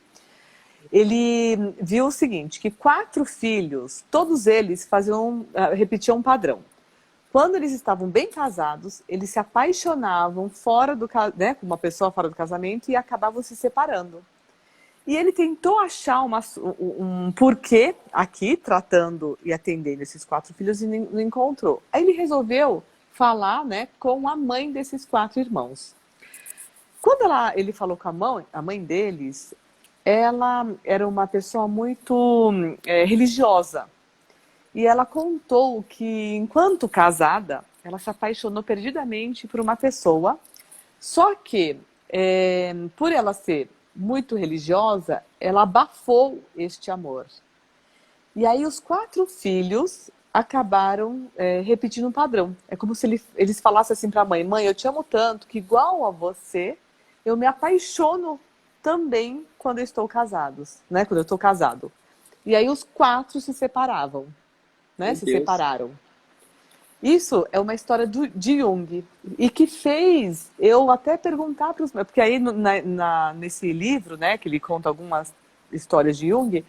Speaker 1: Ele viu o seguinte, que 4 filhos, todos eles repetiam um padrão. Quando eles estavam bem casados, eles se apaixonavam né, com uma pessoa fora do casamento e acabavam se separando. E ele tentou achar um porquê aqui, tratando e atendendo esses 4 filhos, e não encontrou. Aí ele resolveu falar, né, com a mãe desses 4 irmãos. quando ele falou com a mãe deles, ela era uma pessoa muito religiosa. E ela contou que, enquanto casada, ela se apaixonou perdidamente por uma pessoa, só que, por ela ser muito religiosa, ela abafou este amor. E aí os 4 filhos acabaram repetindo um padrão. É como se eles falassem assim para a mãe: mãe, eu te amo tanto que, igual a você, eu me apaixono também quando eu estou casados, né? Quando eu estou casado. E aí os 4 se separavam, né?
Speaker 2: Meu
Speaker 1: Se
Speaker 2: Deus.
Speaker 1: separaram. Isso é uma história de Jung e que fez eu até perguntar para os meus... Porque aí nesse livro, né, que ele conta algumas histórias de Jung,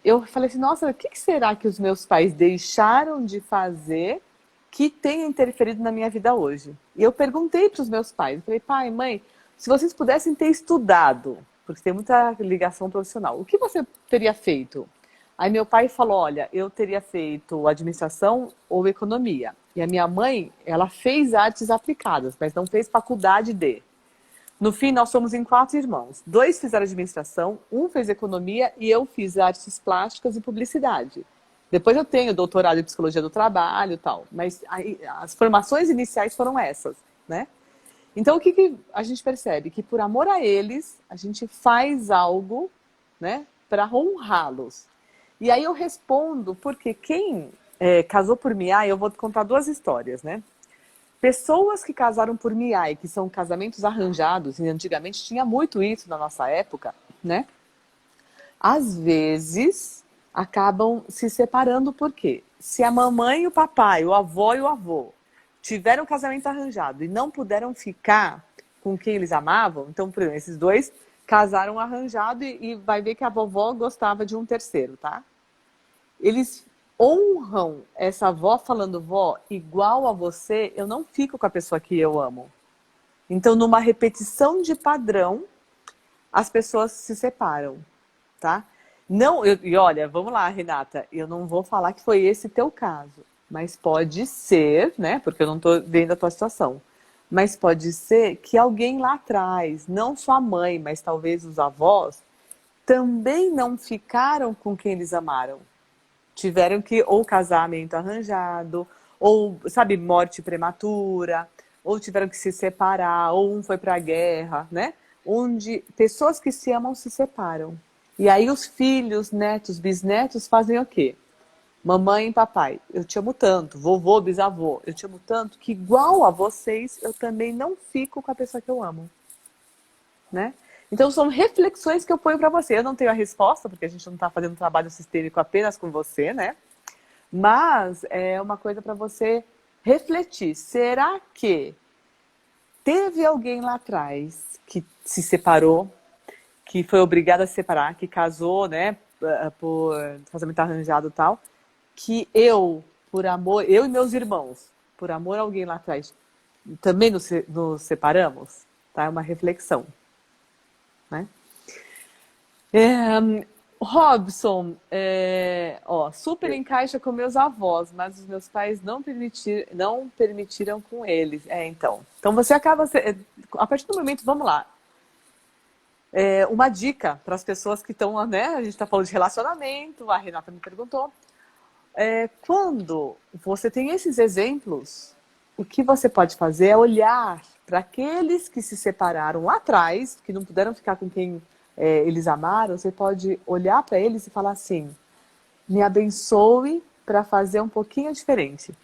Speaker 1: eu falei assim, nossa, o que será que os meus pais deixaram de fazer que tenha interferido na minha vida hoje? E eu perguntei para os meus pais, eu falei, pai, mãe, se vocês pudessem ter estudado, porque tem muita ligação profissional, o que você teria feito? Aí meu pai falou, olha, eu teria feito administração ou economia. E a minha mãe, ela fez artes aplicadas, mas não fez faculdade de. No fim, nós somos em 4 irmãos. 2 fizeram administração, um fez economia e eu fiz artes plásticas e publicidade. Depois eu tenho doutorado em psicologia do trabalho e tal. Mas as formações iniciais foram essas, né? Então, o que a gente percebe? Que por amor a eles, a gente faz algo, né, para honrá-los. E aí eu respondo, porque quem casou por Miai, eu vou te contar 2 histórias, né? Pessoas que casaram por Miai, que são casamentos arranjados, e antigamente tinha muito isso na nossa época, né? Às vezes acabam se separando por quê? Se a mamãe e o papai, o avó e o avô tiveram um casamento arranjado e não puderam ficar com quem eles amavam, então, por exemplo, esses 2 casaram arranjado e vai ver que a vovó gostava de um terceiro, tá? Eles honram essa avó falando, vó, igual a você, eu não fico com a pessoa que eu amo. Então, numa repetição de padrão, as pessoas se separam, tá? Não, e olha, vamos lá, Renata, eu não vou falar que foi esse teu caso, mas pode ser, né? Porque eu não estou vendo a tua situação. Mas pode ser que alguém lá atrás, não só a mãe, mas talvez os avós, também não ficaram com quem eles amaram. Tiveram que ou casamento arranjado, ou, sabe, morte prematura, ou tiveram que se separar, ou um foi para a guerra, né? Onde pessoas que se amam se separam. E aí os filhos, netos, bisnetos fazem o quê? Mamãe e papai, eu te amo tanto, vovô, bisavô, eu te amo tanto que, igual a vocês, eu também não fico com a pessoa que eu amo, né? Então são reflexões que eu ponho para você. Eu não tenho a resposta, porque a gente não está fazendo um trabalho sistêmico apenas com você, né? Mas é uma coisa para você refletir. Será que teve alguém lá atrás que se separou, que foi obrigado a se separar, que casou, né, por casamento arranjado e tal, que eu, por amor, eu e meus irmãos, por amor a alguém lá atrás, também nos separamos? Tá? É uma reflexão, né? Robson, super encaixa com meus avós, mas os meus pais não permitiram com eles. Então você acaba... A partir do momento, vamos lá, uma dica para as pessoas que estão, né? A gente está falando de relacionamento, a Renata me perguntou. Quando você tem esses exemplos, o que você pode fazer é olhar para aqueles que se separaram lá atrás, que não puderam ficar com quem eles amaram. Você pode olhar para eles e falar assim: me abençoe para fazer um pouquinho diferente.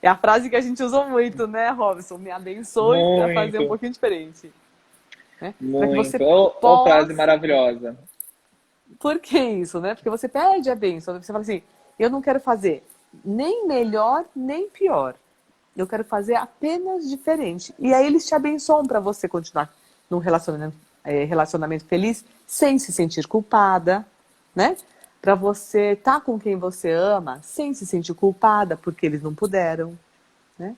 Speaker 1: É a frase que a gente usou muito, né, Robson? Me abençoe para fazer um
Speaker 2: Muito,
Speaker 1: pouquinho diferente. Né? Para que você
Speaker 2: muito. Ô, frase
Speaker 1: possa...
Speaker 2: maravilhosa.
Speaker 1: Por que isso, né? Porque você pede a bênção, você fala assim: eu não quero fazer nem melhor, nem pior. Eu quero fazer apenas diferente. E aí eles te abençoam para você continuar num relacionamento feliz, sem se sentir culpada, né? Para você estar com quem você ama, sem se sentir culpada porque eles não puderam, né?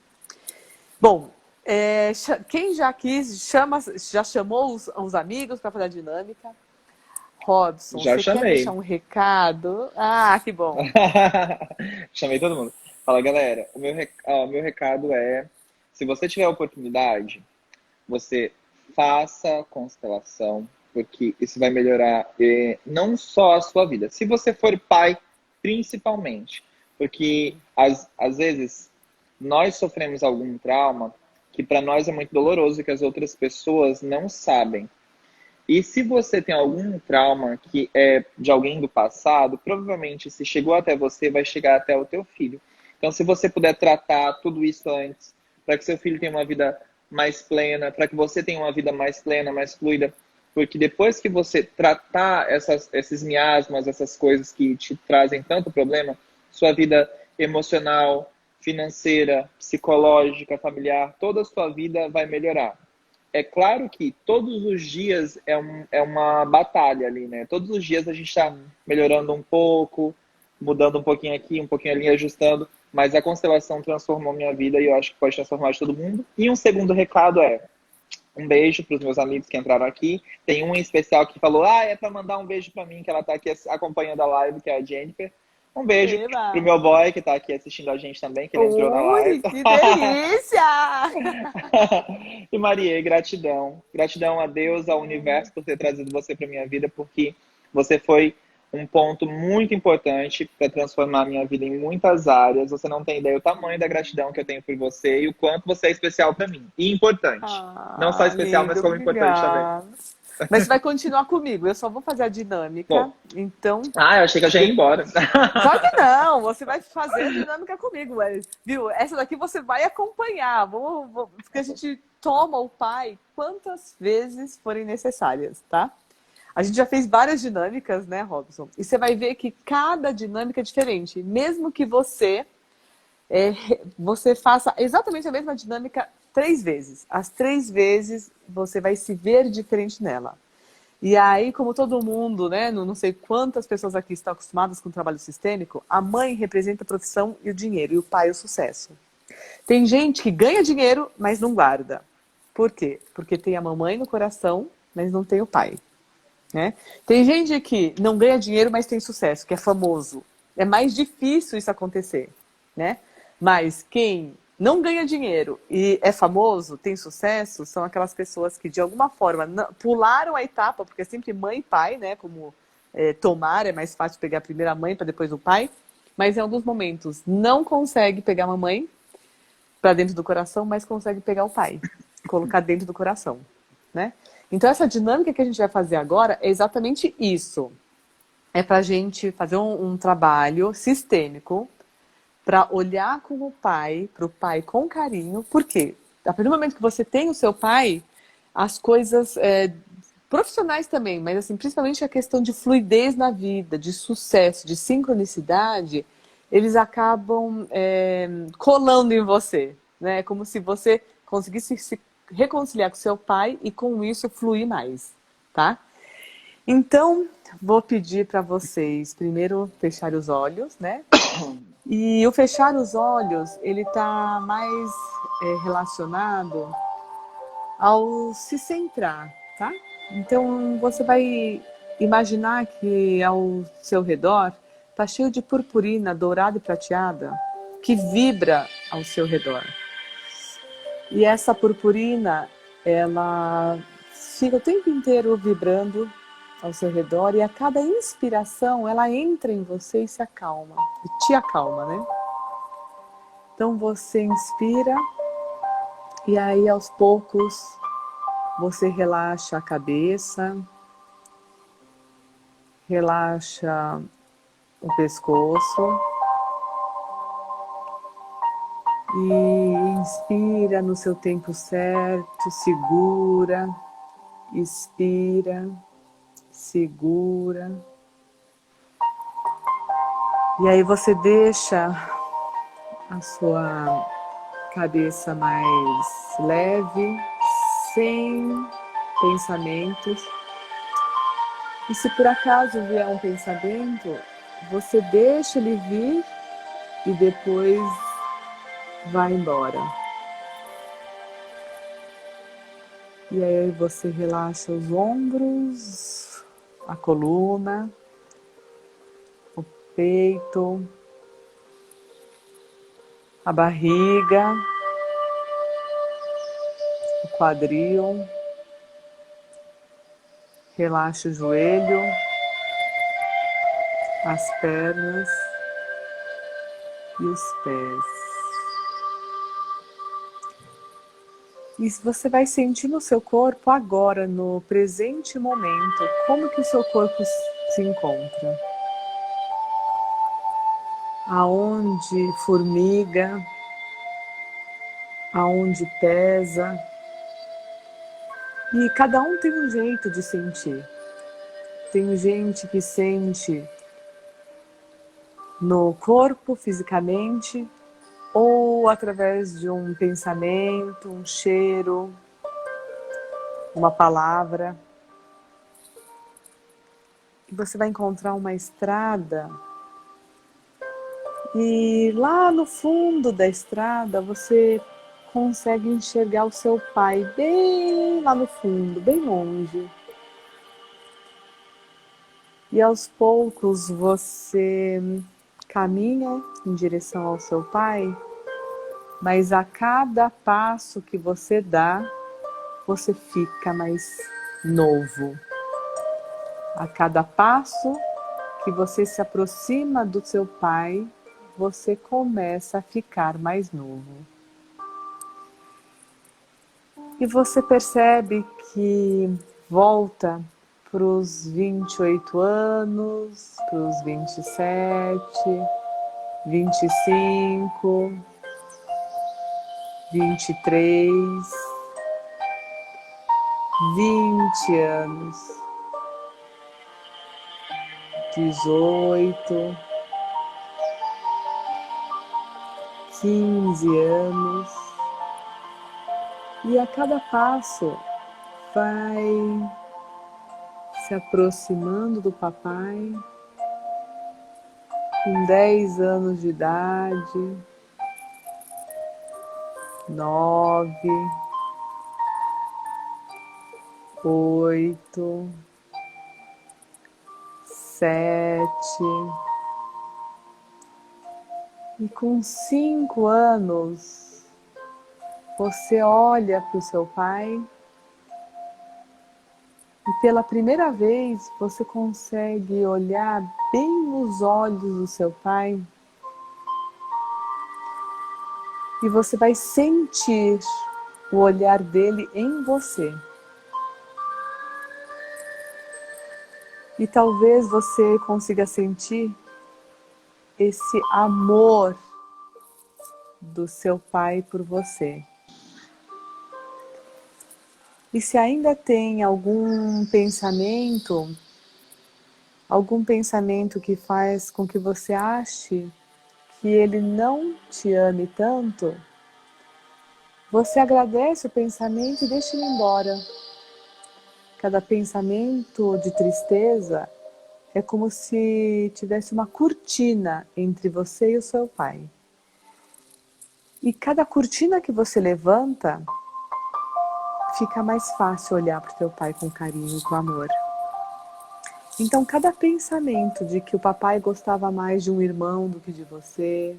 Speaker 1: Bom, quem já quis, já chamou os amigos para fazer a dinâmica. Robson,
Speaker 2: Já
Speaker 1: você quer deixar
Speaker 2: chamei.
Speaker 1: um recado? Ah, que bom.
Speaker 2: Chamei todo mundo. Fala, galera, o meu recado é: se você tiver a oportunidade, você faça constelação, porque isso vai melhorar não só a sua vida. Se você for pai, principalmente, porque às vezes nós sofremos algum trauma que para nós é muito doloroso e que as outras pessoas não sabem. E se você tem algum trauma que é de alguém do passado, provavelmente se chegou até você, vai chegar até o teu filho. Então, se você puder tratar tudo isso antes, para que seu filho tenha uma vida mais plena, para que você tenha uma vida mais plena, mais fluida, porque depois que você tratar esses miasmas, essas coisas que te trazem tanto problema, sua vida emocional, financeira, psicológica, familiar, toda a sua vida vai melhorar. É claro que todos os dias é uma batalha ali, né? Todos os dias a gente está melhorando um pouco, mudando um pouquinho aqui, um pouquinho ali, ajustando. Mas a constelação transformou minha vida e eu acho que pode transformar de todo mundo. E um segundo recado é um beijo para os meus amigos que entraram aqui. Tem um em especial que falou, é para mandar um beijo para mim, que ela está aqui acompanhando a live, que é a Jennifer. Um beijo pro
Speaker 1: Eba!
Speaker 2: meu boy, que está aqui assistindo a gente também, que ele entrou na live.
Speaker 1: Ui, que delícia!
Speaker 2: E Maria, gratidão. Gratidão a Deus, ao universo por ter trazido você para minha vida, porque você foi um ponto muito importante para transformar a minha vida em muitas áreas. Você não tem ideia o tamanho da gratidão que eu tenho por você e o quanto você é especial para mim. E importante. Não só especial, mas
Speaker 1: Lindo,
Speaker 2: como importante também.
Speaker 1: obrigada. Mas você vai continuar comigo, eu só vou fazer a dinâmica,
Speaker 2: Bom,
Speaker 1: então...
Speaker 2: eu achei que eu já ia embora.
Speaker 1: Claro que não, você vai fazer a dinâmica comigo, viu? Essa daqui você vai acompanhar, porque a gente toma o pai quantas vezes forem necessárias, tá? A gente já fez várias dinâmicas, né, Robson? E você vai ver que cada dinâmica é diferente. Mesmo que você faça exatamente a mesma dinâmica 3 vezes. As 3 vezes você vai se ver diferente nela. E aí, como todo mundo, né, não sei quantas pessoas aqui estão acostumadas com o trabalho sistêmico, a mãe representa a profissão e o dinheiro, e o pai o sucesso. Tem gente que ganha dinheiro, mas não guarda. Por quê? Porque tem a mamãe no coração, mas não tem o pai. Né? Tem gente que não ganha dinheiro, mas tem sucesso, que é famoso. É mais difícil isso acontecer, né? Mas quem não ganha dinheiro e é famoso, tem sucesso, são aquelas pessoas que de alguma forma pularam a etapa, porque é sempre mãe e pai, né? Como tomar, é mais fácil pegar primeiro a mãe para depois o pai, mas em alguns momentos não consegue pegar a mamãe para dentro do coração, mas consegue pegar o pai, colocar dentro do coração, né? Então essa dinâmica que a gente vai fazer agora é exatamente isso. É para a gente fazer um trabalho sistêmico para olhar com o pai, para o pai com carinho. Por quê? A partir do momento que você tem o seu pai, as coisas profissionais também, mas assim, principalmente a questão de fluidez na vida, de sucesso, de sincronicidade, eles acabam colando em você, né? Como se você conseguisse se reconciliar com seu pai e com isso fluir mais, tá? Então, vou pedir para vocês primeiro fechar os olhos, né? E o fechar os olhos, ele está mais relacionado ao se centrar, tá? Então, você vai imaginar que ao seu redor está cheio de purpurina dourada e prateada que vibra ao seu redor. E essa purpurina, ela fica o tempo inteiro vibrando ao seu redor e a cada inspiração ela entra em você e se acalma, e te acalma, né? Então você inspira e aí aos poucos você relaxa a cabeça, relaxa o pescoço e inspira no seu tempo certo, segura, expira, segura. E aí você deixa a sua cabeça mais leve, sem pensamentos. E se por acaso vier um pensamento, você deixa ele vir e depois vai embora. E aí você relaxa os ombros, a coluna, o peito, a barriga, o quadril, relaxe o joelho, as pernas e os pés. E você vai sentir no seu corpo agora, no presente momento, como que o seu corpo se encontra. Aonde formiga, aonde pesa. E cada um tem um jeito de sentir. Tem gente que sente no corpo, fisicamente, ou através de um pensamento, um cheiro, uma palavra. E você vai encontrar uma estrada e lá no fundo da estrada você consegue enxergar o seu pai bem lá no fundo, bem longe. E aos poucos você caminha em direção ao seu pai, mas a cada passo que você dá, você fica mais novo. A cada passo que você se aproxima do seu pai, você começa a ficar mais novo. E você percebe que volta para os 28 anos, para os 27, 25, 23, 20 anos, 18, 15 anos. E a cada passo vai se aproximando do papai, com 10 anos de idade, 9, 8, 7, e com 5 anos, você olha para o seu pai e pela primeira vez você consegue olhar bem nos olhos do seu pai e você vai sentir o olhar dele em você. E talvez você consiga sentir esse amor do seu pai por você. E se ainda tem algum pensamento que faz com que você ache que ele não te ame tanto, você agradece o pensamento e deixa ele embora. Cada pensamento de tristeza é como se tivesse uma cortina entre você e o seu pai. E cada cortina que você levanta, fica mais fácil olhar para o teu pai com carinho e com amor. Então, cada pensamento de que o papai gostava mais de um irmão do que de você,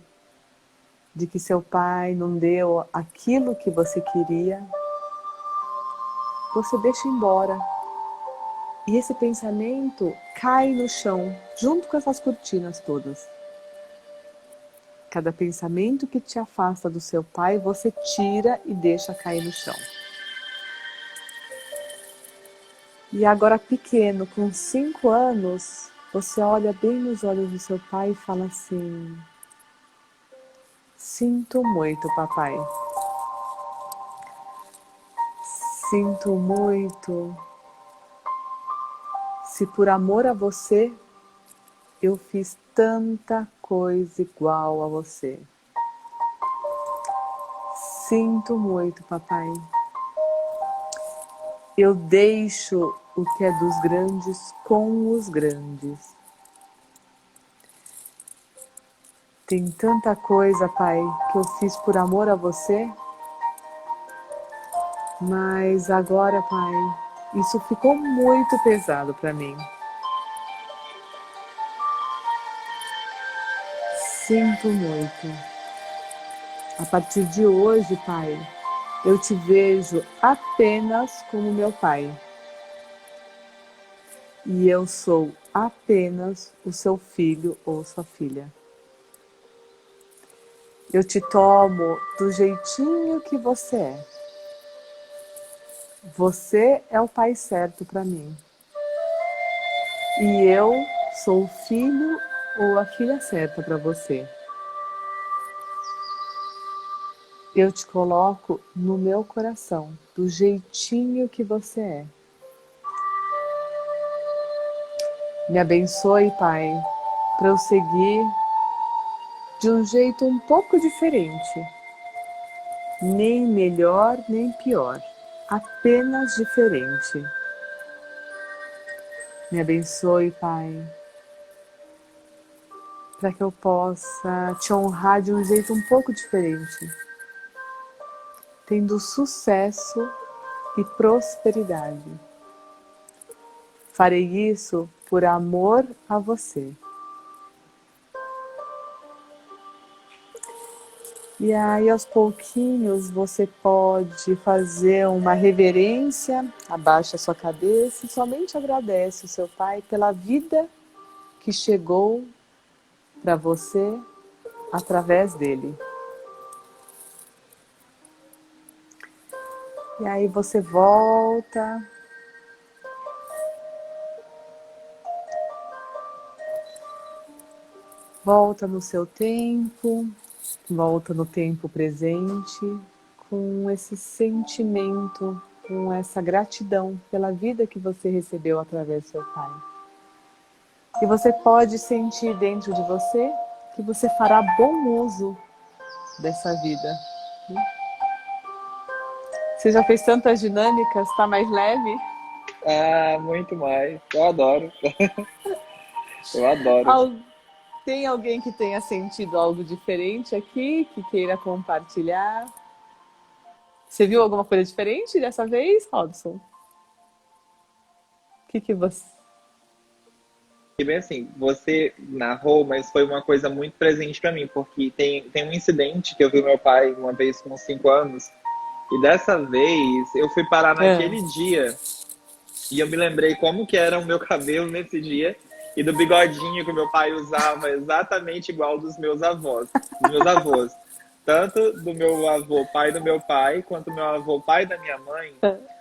Speaker 1: de que seu pai não deu aquilo que você queria, você deixa embora. E esse pensamento cai no chão, junto com essas cortinas todas. Cada pensamento que te afasta do seu pai, você tira e deixa cair no chão. E agora pequeno, com 5 anos, você olha bem nos olhos do seu pai e fala assim: sinto muito, papai. Sinto muito. Se por amor a você, eu fiz tanta coisa igual a você. Sinto muito, papai. Eu deixo o que é dos grandes com os grandes. Tem tanta coisa, pai, que eu fiz por amor a você, mas agora, pai, isso ficou muito pesado para mim. Sinto muito. A partir de hoje, pai, Eu te vejo apenas como meu pai. E eu sou apenas o seu filho ou sua filha. Eu te tomo do jeitinho que você é. Você é o pai certo para mim. E eu sou o filho ou a filha certa para você. Eu te coloco no meu coração, do jeitinho que você é. Me abençoe, Pai, para eu seguir de um jeito um pouco diferente. Nem melhor, nem pior. Apenas diferente. Me abençoe, Pai, para que eu possa te honrar de um jeito um pouco diferente, tendo sucesso e prosperidade. Farei isso por amor a você. E aí, aos pouquinhos, você pode fazer uma reverência, abaixa a sua cabeça e somente agradece o seu Pai pela vida que chegou para você através dele. E aí você volta. Volta no seu tempo, volta no tempo presente, com esse sentimento, com essa gratidão pela vida que você recebeu através do seu Pai. E você pode sentir dentro de você que você fará bom uso dessa vida. Você já fez tantas dinâmicas, está mais leve?
Speaker 2: Ah, muito mais. Eu adoro. Eu adoro.
Speaker 1: Tem alguém que tenha sentido algo diferente aqui, que queira compartilhar? Você viu alguma coisa diferente dessa vez, Robson? O que você...
Speaker 2: E bem assim, você narrou, mas foi uma coisa muito presente para mim, porque tem um incidente que eu vi meu pai uma vez com 5 anos, e dessa vez eu fui parar naquele dia, e eu me lembrei como que era o meu cabelo nesse dia, e do bigodinho que o meu pai usava, exatamente igual dos meus avós. Tanto do meu avô, pai do meu pai, quanto do meu avô, pai da minha mãe.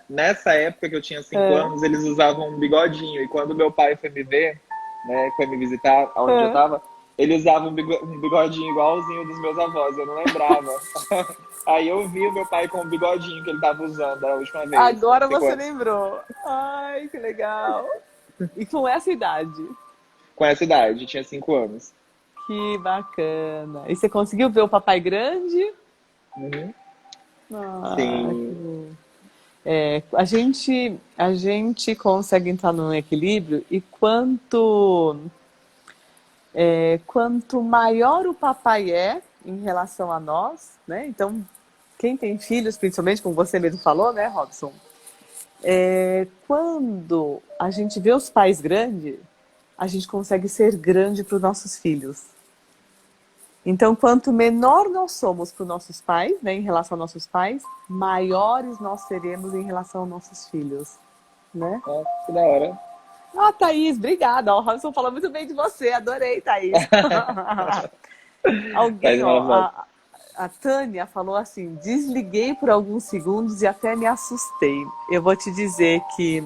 Speaker 2: Nessa época que eu tinha 5 anos, eles usavam um bigodinho. E quando meu pai foi me ver, né, foi me visitar onde eu tava, ele usava um bigodinho igualzinho dos meus avós. Eu não lembrava. Aí eu vi o meu pai com o bigodinho que ele tava usando a última vez.
Speaker 1: Agora você lembrou. Ai, que legal. E com essa idade?
Speaker 2: Com essa idade, tinha 5 anos.
Speaker 1: Que bacana. E você conseguiu ver o papai grande?
Speaker 2: Uhum.
Speaker 1: Ah,
Speaker 2: sim.
Speaker 1: A gente consegue entrar num equilíbrio e quanto maior o papai é em relação a nós, né? Então, quem tem filhos, principalmente, como você mesmo falou, né, Robson? Quando a gente vê os pais grandes, a gente consegue ser grande para os nossos filhos. Então, quanto menor nós somos para os nossos pais, né, em relação aos nossos pais, maiores nós seremos em relação aos nossos filhos, né?
Speaker 2: Que da hora.
Speaker 1: Ah, Thaís, obrigada. O Robson falou muito bem de você. Adorei, Thaís. Alguém, a Tânia falou assim, desliguei por alguns segundos e até me assustei. Eu vou te dizer que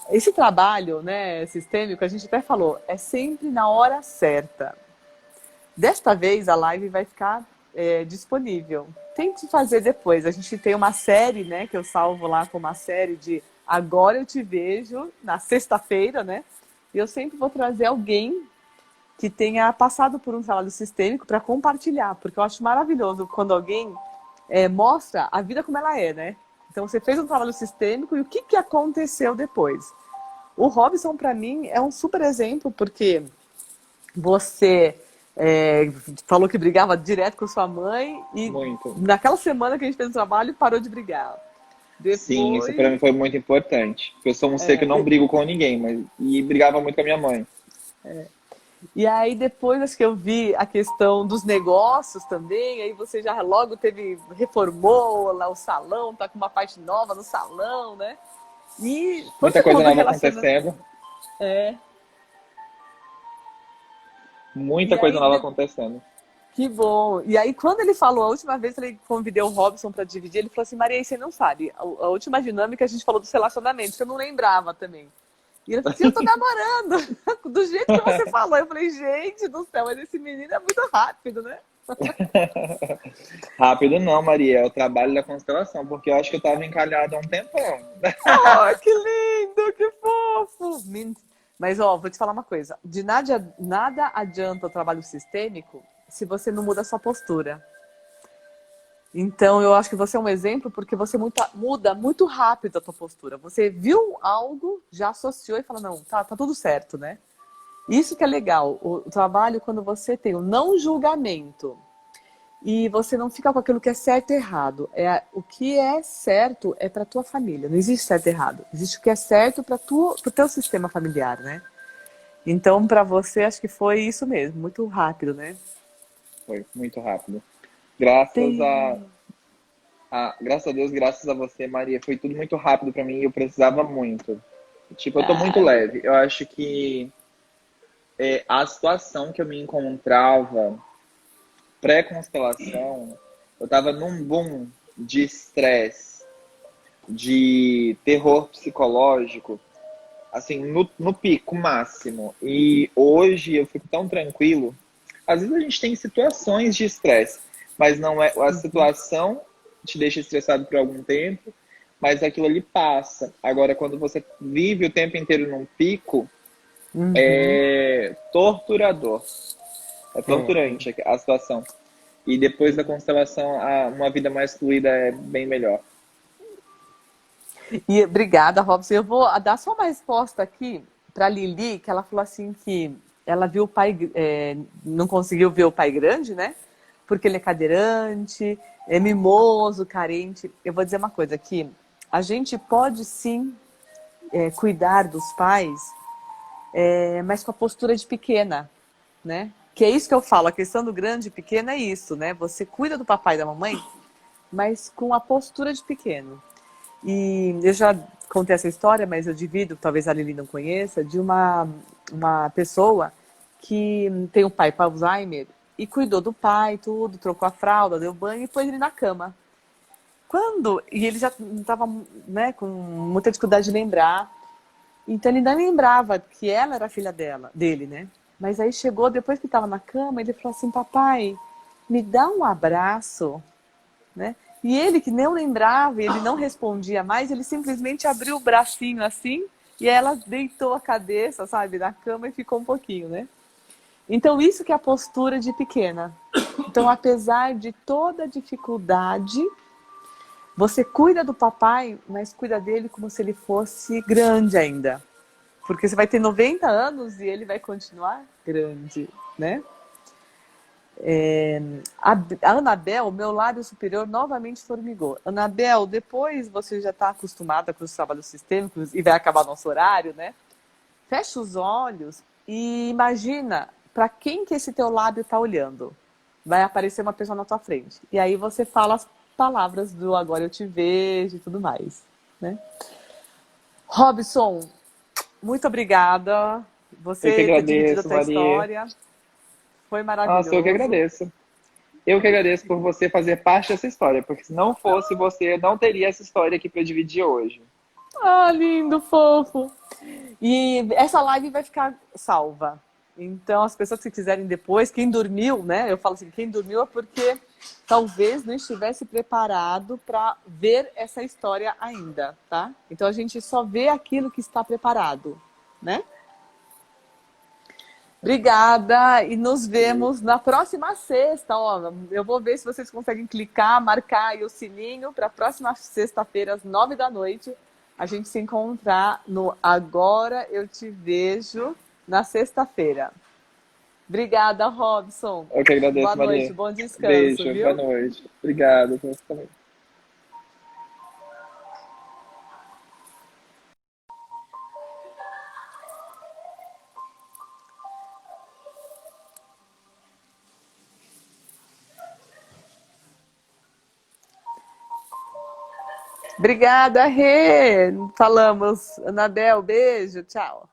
Speaker 1: esse trabalho, né, sistêmico, a gente até falou, é sempre na hora certa. Desta vez a live vai ficar disponível. Tente fazer depois. A gente tem uma série, né, que eu salvo lá com uma série de Agora Eu Te Vejo, na sexta-feira, né? E eu sempre vou trazer alguém que tenha passado por um trabalho sistêmico para compartilhar, porque eu acho maravilhoso quando alguém mostra a vida como ela é, né? Então você fez um trabalho sistêmico e o que aconteceu depois? O Robson, para mim, é um super exemplo, porque você falou que brigava direto com sua mãe e
Speaker 2: muito.
Speaker 1: Naquela semana que a gente fez o trabalho, parou de brigar. Depois...
Speaker 2: Sim, isso para mim foi muito importante. Eu sou um ser que não brigo com ninguém, e brigava muito com a minha mãe.
Speaker 1: E aí depois acho que eu vi a questão dos negócios também, aí você já logo reformou lá o salão, tá com uma parte nova no salão, né? E quando
Speaker 2: Muita
Speaker 1: você falou
Speaker 2: coisa
Speaker 1: do
Speaker 2: nova
Speaker 1: relacionamento,
Speaker 2: acontecendo.
Speaker 1: é,
Speaker 2: Muita
Speaker 1: e
Speaker 2: coisa
Speaker 1: aí
Speaker 2: nova acontecendo.
Speaker 1: que bom. E aí quando ele falou, a última vez ele convidei o Robson para dividir, ele falou assim, Maria, você não sabe, a última dinâmica a gente falou dos relacionamentos, que eu não lembrava também. E ele falou assim, eu tô namorando, do jeito que você falou. Eu falei, gente do céu, mas esse menino é muito rápido, né?
Speaker 2: Rápido não, Maria, é o trabalho da constelação, porque eu acho que eu tava encalhado há um tempão.
Speaker 1: Oh, que lindo, que fofo! Mas, ó, vou te falar uma coisa. De nada adianta o trabalho sistêmico se você não muda a sua postura. Então, eu acho que você é um exemplo porque você muda muito rápido a tua postura. Você viu algo, já associou e fala, não, tá tudo certo, né? Isso que é legal. O trabalho, quando você tem o não julgamento e você não fica com aquilo que é certo e errado. O que é certo é para tua família. Não existe certo e errado. Existe o que é certo para o teu sistema familiar, né? Então, para você, acho que foi isso mesmo. Muito rápido, né?
Speaker 2: Foi muito rápido. Graças a,
Speaker 1: Tem...
Speaker 2: graças a Deus, graças a você, Maria, foi tudo muito rápido pra mim e eu precisava muito. Tipo, eu tô muito
Speaker 1: Ah,
Speaker 2: leve. Eu acho que a situação que eu me encontrava pré-constelação, eu tava num boom de estresse, de terror psicológico, assim, no pico máximo. E hoje eu fico tão tranquilo. Às vezes a gente tem situações de estresse, mas não é a situação te deixa estressado por algum tempo, mas aquilo ali passa. Agora, quando você vive o tempo inteiro num pico,
Speaker 1: uhum.
Speaker 2: é torturador. É
Speaker 1: É.
Speaker 2: torturante a situação. E depois da constelação, uma vida mais fluida é bem melhor.
Speaker 1: E obrigada, Robson. Eu vou dar só uma resposta aqui para Lili, que ela falou assim que ela viu o pai, não conseguiu ver o pai grande, né? Porque ele é cadeirante, é mimoso, carente. Eu vou dizer uma coisa aqui. A gente pode sim cuidar dos pais, mas com a postura de pequena, né? Que é isso que eu falo, a questão do grande e pequeno é isso, né? Você cuida do papai e da mamãe, mas com a postura de pequeno. E eu já contei essa história, mas eu divido, talvez a Lili não conheça, de uma pessoa que tem um pai com Alzheimer e cuidou do pai, tudo, trocou a fralda, deu banho e pôs ele na cama. E ele já estava, né, com muita dificuldade de lembrar, então ele não lembrava que ela era a filha dele, né? Mas aí chegou, depois que estava na cama, ele falou assim, papai, me dá um abraço, né? E ele que não lembrava, ele não respondia mais, ele simplesmente abriu o bracinho assim e ela deitou a cabeça, sabe, na cama e ficou um pouquinho, né? Então isso que é a postura de pequena. Então, apesar de toda a dificuldade, você cuida do papai, mas cuida dele como se ele fosse grande ainda. Porque você vai ter 90 anos e ele vai continuar grande, né? A Anabel, meu lábio superior novamente formigou. Anabel, depois você já está acostumada com os trabalhos sistêmicos e vai acabar nosso horário, né? Fecha os olhos e imagina para quem que esse teu lábio está olhando. Vai aparecer uma pessoa na tua frente. E aí você fala as palavras do agora eu te vejo e tudo mais, né? Robson, muito obrigada.
Speaker 2: Eu que
Speaker 1: Você ter dividido a
Speaker 2: agradeço,
Speaker 1: tua
Speaker 2: Maria.
Speaker 1: história foi
Speaker 2: Nossa, eu que
Speaker 1: maravilhoso.
Speaker 2: agradeço. Eu que agradeço por você fazer parte dessa história, porque se não fosse você, eu não teria essa história aqui para dividir hoje.
Speaker 1: Ah, lindo, fofo. E essa live vai ficar salva. Então, as pessoas que quiserem depois, quem dormiu, né? Eu falo assim, quem dormiu é porque talvez não estivesse preparado para ver essa história ainda, tá? Então, a gente só vê aquilo que está preparado, né? Obrigada e nos vemos na próxima sexta. Ó, eu vou ver se vocês conseguem clicar, marcar aí o sininho para a próxima sexta-feira, às 9 da noite, a gente se encontrar no Agora Eu Te Vejo na sexta-feira. Obrigada, Robson.
Speaker 2: Eu que
Speaker 1: Boa
Speaker 2: agradeço,
Speaker 1: noite,
Speaker 2: Maria.
Speaker 1: bom descanso,
Speaker 2: Beijo, boa
Speaker 1: viu?
Speaker 2: noite. Obrigado por você também.
Speaker 1: Obrigada, Rê. Falamos. Anabel, beijo, tchau.